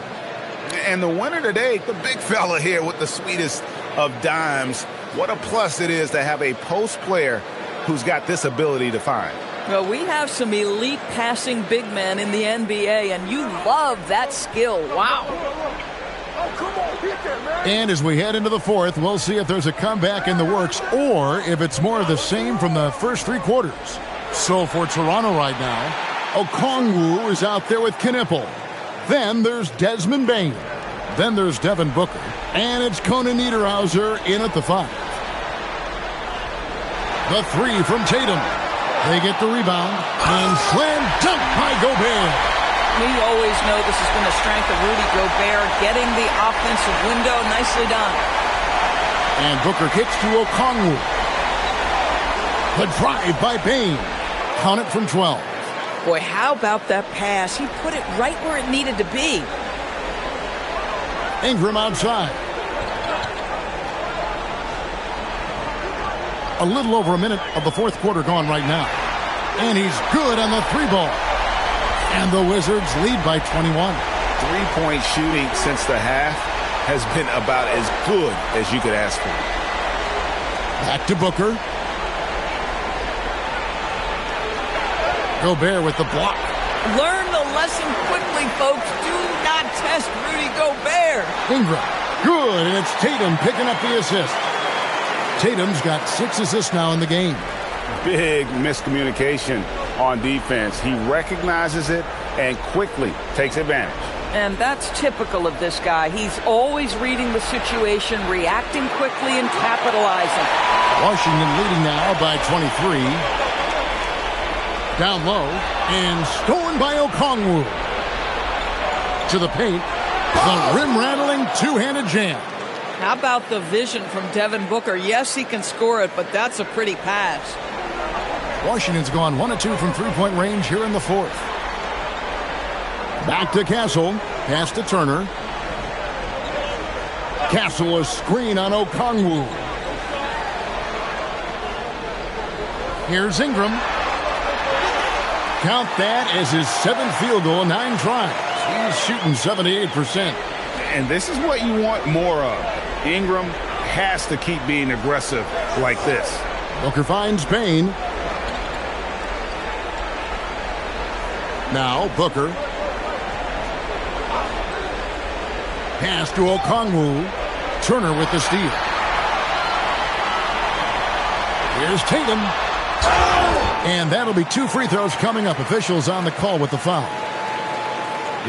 And the winner today, the big fella here with the sweetest of dimes. What a plus it is to have a post player who's got this ability to find. Well, we have some elite passing big men in the NBA, and you love that skill. Wow. And as we head into the fourth, we'll see if there's a comeback in the works or if it's more of the same from the first 3 quarters. So for Toronto right now, Okongwu is out there with Knipple. Then there's Desmond Bane. Then there's Devin Booker. And it's Conan Niederhauser in at the 5. The 3 from Tatum. They get the rebound. And slam dunk by Gobert. We always know this has been a strength of Rudy Gobert, getting the offensive window. Nicely done. And Booker kicks to Okongwu. The drive by Bane. Count it from 12. Boy, how about that pass? He put it right where it needed to be. Ingram outside. A little over a minute of the fourth quarter gone right now. And he's good on the 3 ball. And the Wizards lead by 21. 3-point shooting since the half has been about as good as you could ask for. Back to Booker. Gobert with the block. Learn the lesson quickly, folks. Do not test Rudy Gobert. Ingram. Good, and it's Tatum picking up the assist. Tatum's got 6 assists now in the game. Big miscommunication on defense. He recognizes it and quickly takes advantage. And that's typical of this guy. He's always reading the situation, reacting quickly, and capitalizing. Washington leading now by 23. Down low and stolen by Okongwu. To the paint. The rim-rattling two-handed jam. How about the vision from Devin Booker? Yes, he can score it, but that's a pretty pass. Washington's gone 1 of 2 from three-point range here in the fourth. Back to Castle. Pass to Turner. Castle, a screen on Okongwu. Here's Ingram. Count that as his 7th field goal in 9 tries. He's shooting 78%. And this is what you want more of. Ingram has to keep being aggressive like this. Booker finds Payne. Now Booker. Pass to Okongwu. Turner with the steal. Here's Tatum. And that'll be 2 free throws coming up. Officials on the call with the foul.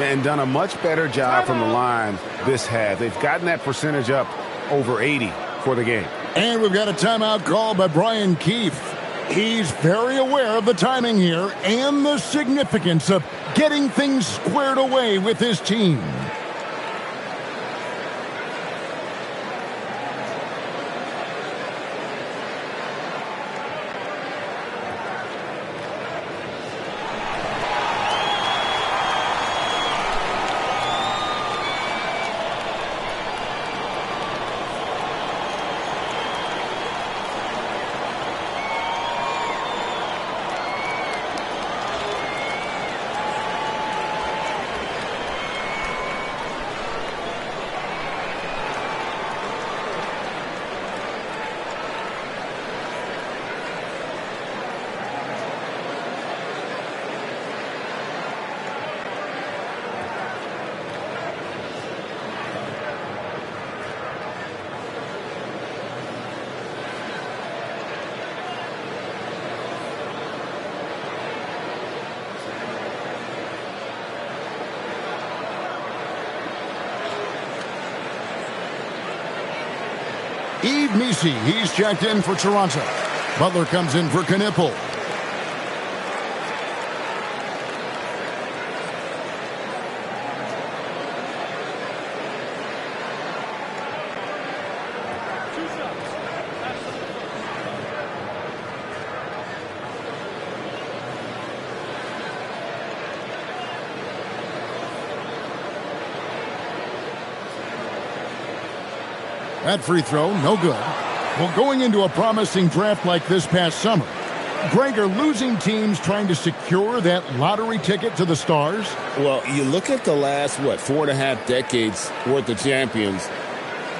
And done a much better job from the line this half. They've gotten that percentage up over 80 for the game. And we've got a timeout call by Brian Keefe. He's very aware of the timing here and the significance of getting things squared away with his team. Yves Missi, he's checked in for Toronto. Butler comes in for Knipple. That free throw, no good. Well, going into a promising draft like this past summer, Greg, are losing teams trying to secure that lottery ticket to the stars? Well, you look at the last, 4.5 decades worth of champions,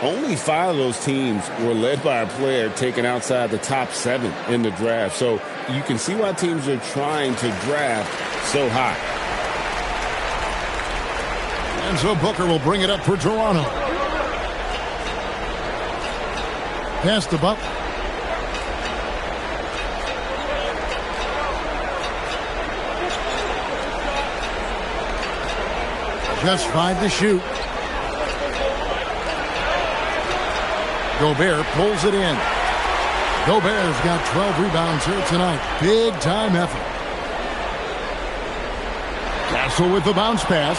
only 5 of those teams were led by a player taken outside the top 7 in the draft. So you can see why teams are trying to draft so high. And so Booker will bring it up for Toronto. Pass to Butler. Just 5 to shoot. Gobert pulls it in. Gobert's got 12 rebounds here tonight. Big time effort. Castle with the bounce pass.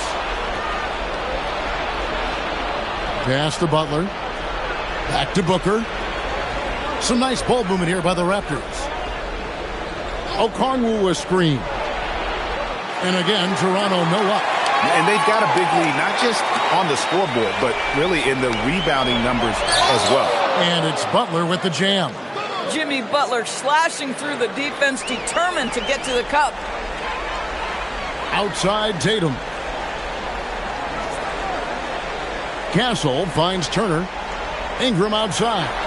Pass to Butler. Back to Booker. Some nice ball movement here by the Raptors. Okongwu a screen. And again, Toronto no up. And they've got a big lead, not just on the scoreboard, but really in the rebounding numbers as well. And it's Butler with the jam. Jimmy Butler slashing through the defense, determined to get to the cup. Outside Tatum. Castle finds Turner. Ingram outside.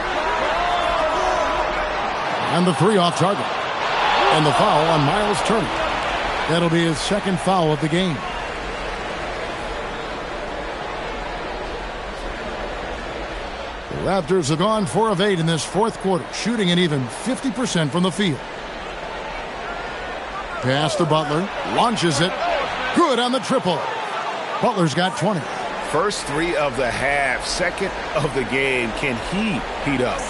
And the 3 off target. And the foul on Miles Turner. That'll be his 2nd foul of the game. The Raptors have gone 4 of 8 in this 4th quarter, shooting an even 50% from the field. Pass to Butler. Launches it. Good on the triple. Butler's got 20. First 3 of the half, 2nd of the game. Can he heat up?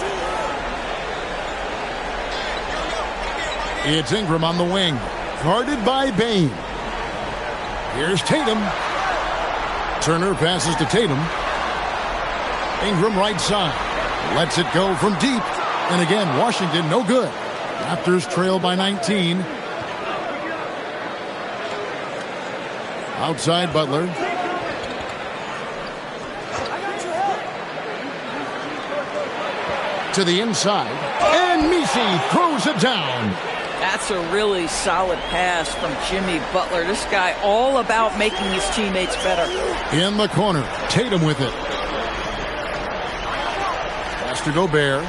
It's Ingram on the wing. guarded by Bain. Here's Tatum. Turner passes to Tatum. Ingram right side. Lets it go from deep. And again, Washington no good. Raptors trail by 19. Outside Butler. To the inside. And Messi throws it down. That's a really solid pass from Jimmy Butler. This guy all about making his teammates better. In the corner. Tatum with it. Pass to Gobert.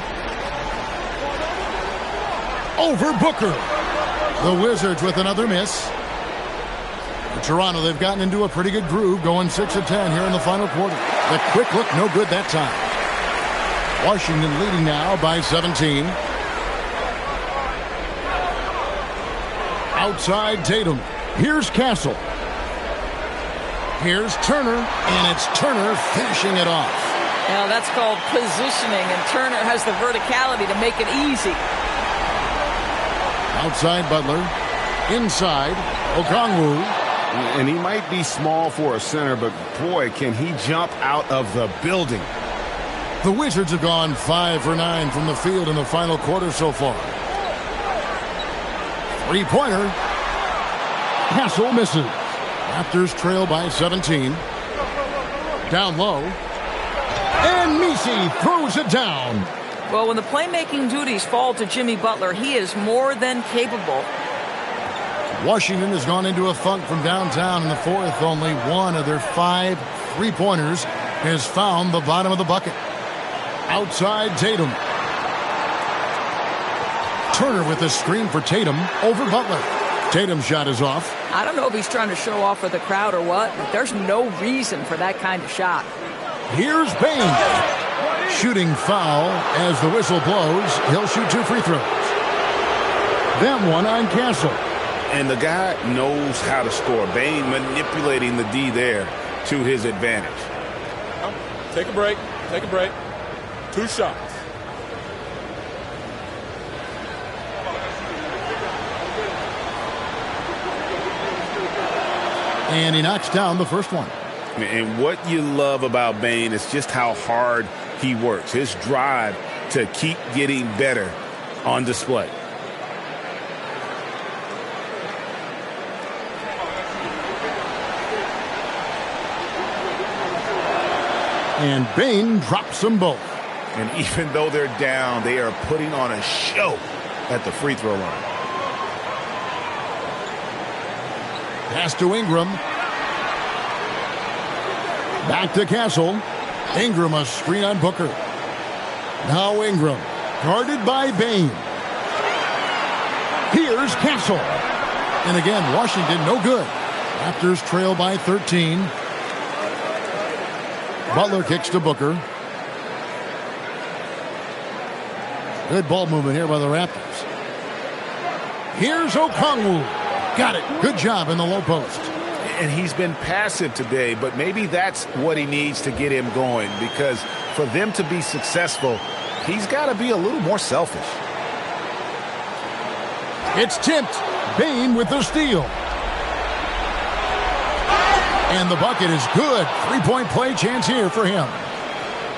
Over Booker. The Wizards with another miss. For Toronto, they've gotten into a pretty good groove, going 6 of 10 here in the final quarter. The quick look, no good that time. Washington leading now by 17. Outside Tatum. Here's Castle. Here's Turner, and it's Turner finishing it off. Now that's called positioning, and Turner has the verticality to make it easy. Outside Butler. Inside Okongwu. And he might be small for a center, but boy, can he jump out of the building. The Wizards have gone 5 for 9 from the field in the final quarter so far. Three-pointer. Castle misses. Raptors trail by 17. Down low. And Messi throws it down. Well, when the playmaking duties fall to Jimmy Butler, he is more than capable. Washington has gone into a funk from downtown in the fourth. Only one of their 5 three-pointers has found the bottom of the bucket. Outside Tatum. Turner with a screen for Tatum over Butler. Tatum's shot is off. I don't know if he's trying to show off for the crowd or what, but there's no reason for that kind of shot. Here's Bain. Shooting foul as the whistle blows. He'll shoot 2 free throws. Then one on Castle. And the guy knows how to score. Bain manipulating the D there to his advantage. Take a break. Take a break. 2 shots. And he knocks down the first one. And what you love about Bain is just how hard he works. His drive to keep getting better on display. And Bain drops them both. And even though they're down, they are putting on a show at the free throw line. Pass to Ingram. Back to Castle. Ingram a screen on Booker. Now Ingram, guarded by Bain. Here's Castle. And again, Washington no good. Raptors trail by 13. Butler kicks to Booker. Good ball movement here by the Raptors. Here's Okongwu. Got it. Good job in the low post. And he's been passive today, but maybe that's what he needs to get him going, because for them to be successful, he's got to be a little more selfish. It's tipped. Bain with the steal. And the bucket is good. 3-point play chance here for him.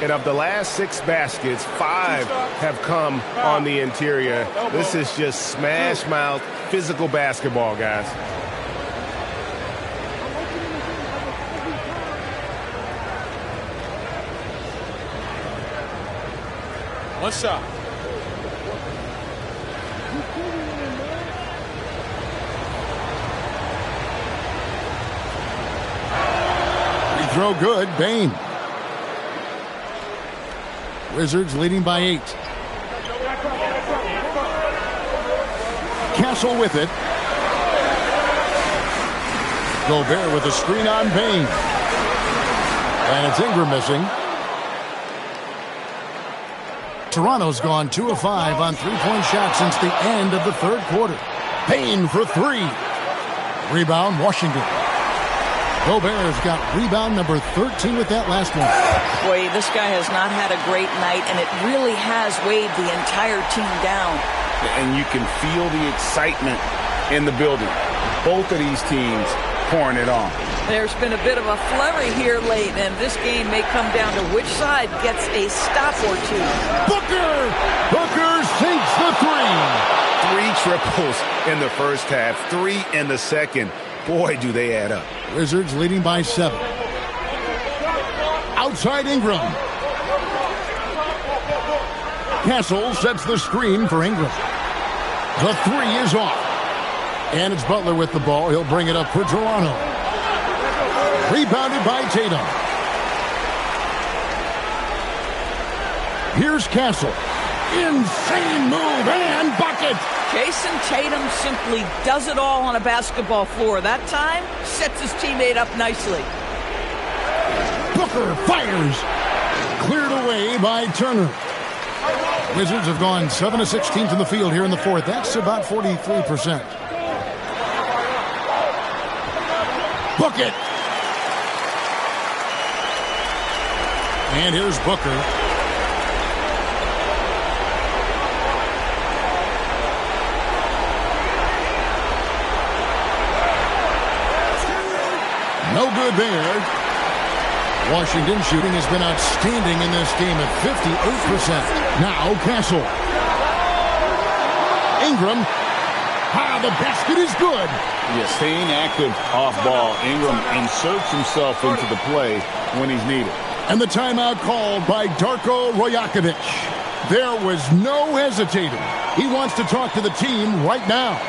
And of the last 6 baskets, 5 have come on the interior. This is just smash mouth, physical basketball, guys. One shot. Free throw good. Bain. Wizards leading by 8. Castle with it. Gobert with a screen on Bain. And it's Ingram missing. Toronto's gone 2 of 5 on 3-point shots since the end of the third quarter. Bain for 3. Rebound, Washington. Gobert's got rebound number 13 with that last one. Boy, this guy has not had a great night, and it really has weighed the entire team down. And you can feel the excitement in the building. Both of these teams pouring it on. There's been a bit of a flurry here late, and this game may come down to which side gets a stop or two. Booker sinks the three. 3 triples in the first half, 3 in the second. Boy, do they add up. Wizards leading by 7. Outside Ingram. Castle sets the screen for Ingram. The 3 is off. And it's Butler with the ball. He'll bring it up for Toronto. Rebounded by Tatum. Here's Castle. Insane move and bucket. Jason Tatum simply does it all on a basketball floor. That time, sets his teammate up nicely. Booker fires. Cleared away by Turner. Wizards have gone 7 of 16 from the field here in the fourth. That's about 43%. Bucket. And here's Booker. No good there. Washington shooting has been outstanding in this game at 58%. Now Castle. Ingram. The basket is good. Yeah, staying active off ball. Ingram inserts himself into the play when he's needed. And the timeout called by Darko Rajakovic. There was no hesitating. He wants to talk to the team right now.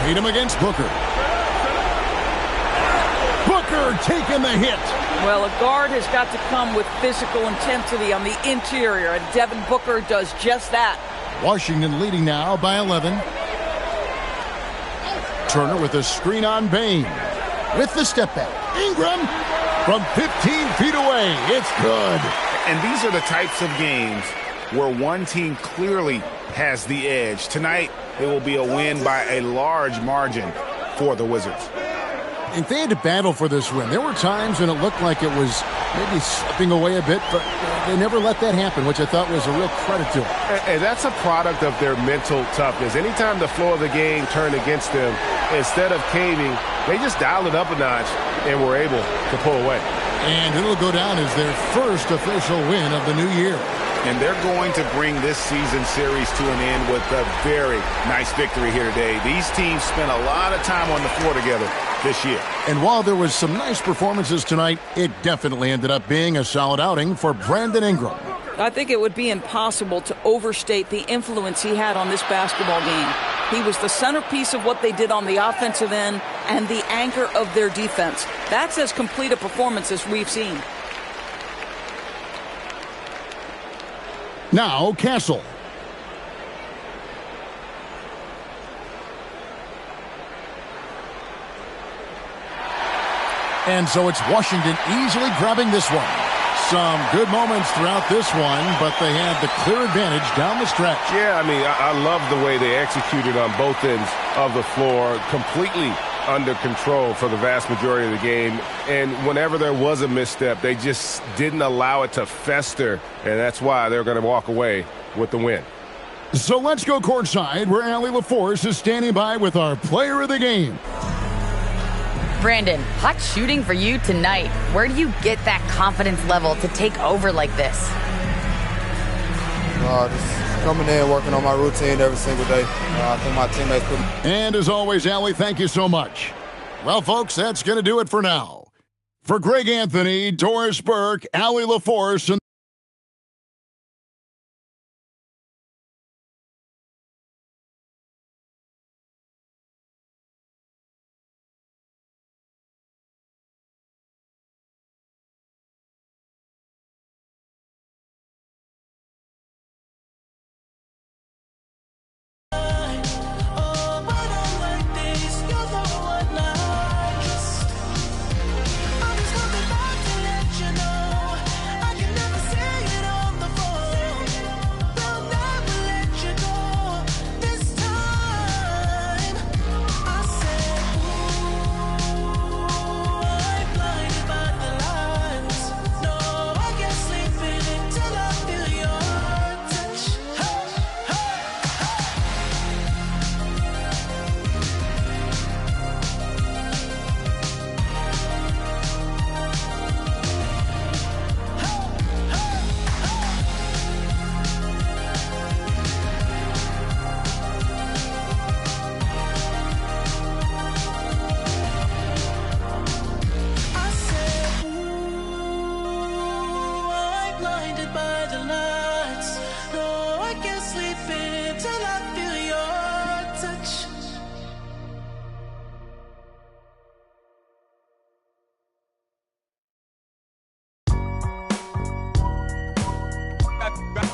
Tatum against Booker. Booker taking the hit. Well, a guard has got to come with physical intensity on the interior, and Devin Booker does just that. Washington leading now by 11. Turner with a screen on Bain. With the step back. Ingram from 15 feet away. It's good. And these are the types of games where one team clearly has the edge. Tonight, it will be a win by a large margin for the Wizards. If they had to battle for this win, there were times when it looked like it was maybe slipping away a bit, but they never let that happen, which I thought was a real credit to them. And that's a product of their mental toughness. Anytime the flow of the game turned against them, instead of caving, they just dialed it up a notch and were able to pull away. And it'll go down as their first official win of the new year. And they're going to bring this season series to an end with a very nice victory here today. These teams spent a lot of time on the floor together this year. And while there was some nice performances tonight, it definitely ended up being a solid outing for Brandon Ingram. I think it would be impossible to overstate the influence he had on this basketball game. He was the centerpiece of what they did on the offensive end and the anchor of their defense. That's as complete a performance as we've seen. Now, Castle. And so it's Washington easily grabbing this one. some good moments throughout this one, but they had the clear advantage down the stretch. Yeah, I mean, I love the way they executed on both ends of the floor, completely under control for the vast majority of the game. And whenever there was a misstep, they just didn't allow it to fester, and that's why they're going to walk away with the win. So let's go courtside, where Allie LaForce is standing by with our player of the game. Brandon, hot shooting for you tonight. Where do you get that confidence level to take over like this? Just coming in, working on my routine every single day. I think my teammates put me. And as always, Allie, thank you so much. Well, folks, that's going to do it for now. For Greg Anthony, Doris Burke, Allie LaForce, and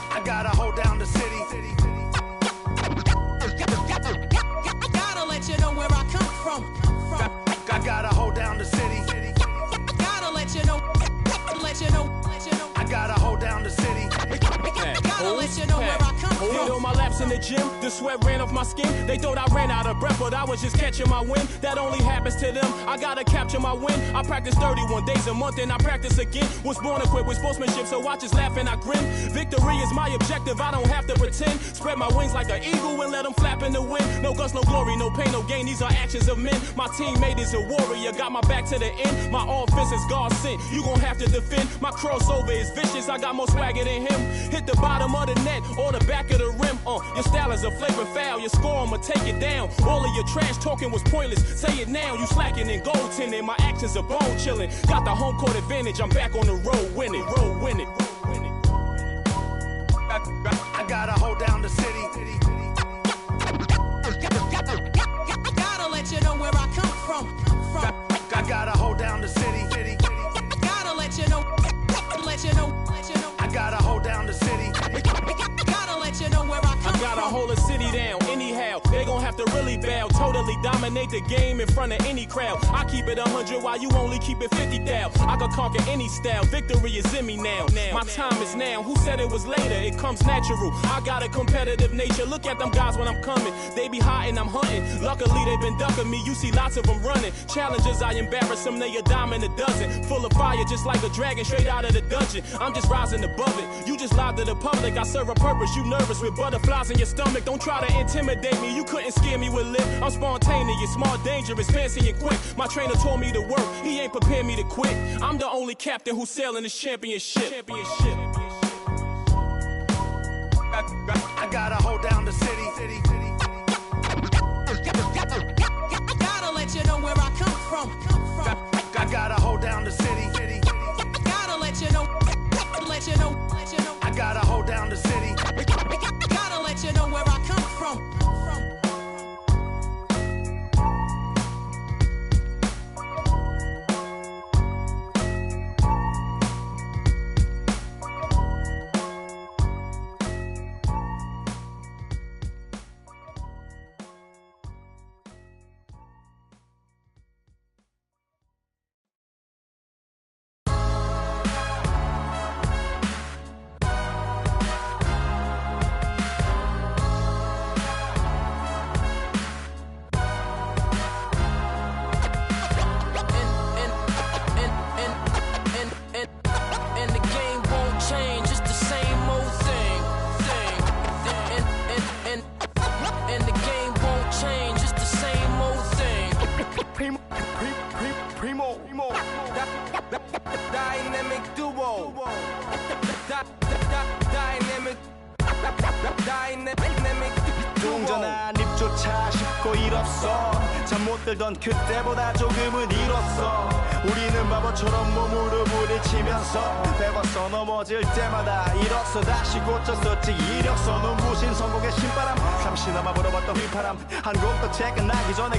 I gotta hold down the city. Gotta let you know where I come from. I gotta hold down the city. Gotta let you know. I gotta hold down the city. Gotta let you know where I come from. Hit on my laps in the gym, the sweat ran off my skin. They thought I ran out of breath, but I was just catching my wind. That only happens to them. I gotta capture my win. I practice 31 days a month and I practice again. Was born equipped with sportsmanship, so I just laugh and I grin. Victory is my objective, I don't have to pretend. Spread my wings like an eagle and let them flap in the wind. No guts, no glory, no pain, no gain. These are actions of men. My teammate is a warrior, got my back to the end. My offense is God sent. You gon' have to defend. My crossover is vicious, I got more swagger than him. Hit the bottom of the net or the back of the rim. Your style is a flagrant foul. Your score, I'ma take it down. All of your trash talking was pointless. Say it now, you slacking in goaltending. My actions are bone chilling. Got the home court advantage. I'm back on the road winning. I gotta hold down the city. Gotta let you know where I come from. I gotta hold down the city. Gotta let you know. I gotta hold down the city. Gotta let you know where I come from. I gotta hold a city down anyhow. They gon' have to really bow. Totally dominate the game in front of any crowd. I keep it 100 while you only keep it 50 thou. I can conquer any style. Victory is in me now. My time is now. Who said it was later? It comes natural. I got a competitive nature. Look at them guys when I'm coming. They be hot and I'm hunting. Luckily they been ducking me. You see lots of them running. Challenges I embarrass them. They a dime in a dozen. Full of fire just like a dragon straight out of the dungeon. I'm just rising above it. You just lied to the public. I serve a purpose. You nervous with butterflies in your stomach. Don't try to intimidate me. You couldn't scare me with lip. I'm spontaneous, smart, dangerous, fancy and quick. My trainer told me to work. He ain't prepared me to quit. I'm the only captain who's sailing this championship. I gotta hold down the city. Gotta let you know where I come from. I gotta hold down the city. Gotta let you know. I gotta hold down the city. Gotta let you know where I come from. Dynamic duo. Dynamic 동전한 입조차 쉽고 일없어 잠 못 들던 그때보다 조금은 일었어 우리는 바보처럼 몸으로 부딪히면서 배웠어 넘어질 때마다 일었어 다시 고쳤었지 이력서 눈부신 성공의 신바람 잠시나마 불어봤던 휘파람 한 곡도 채 끝나기 전에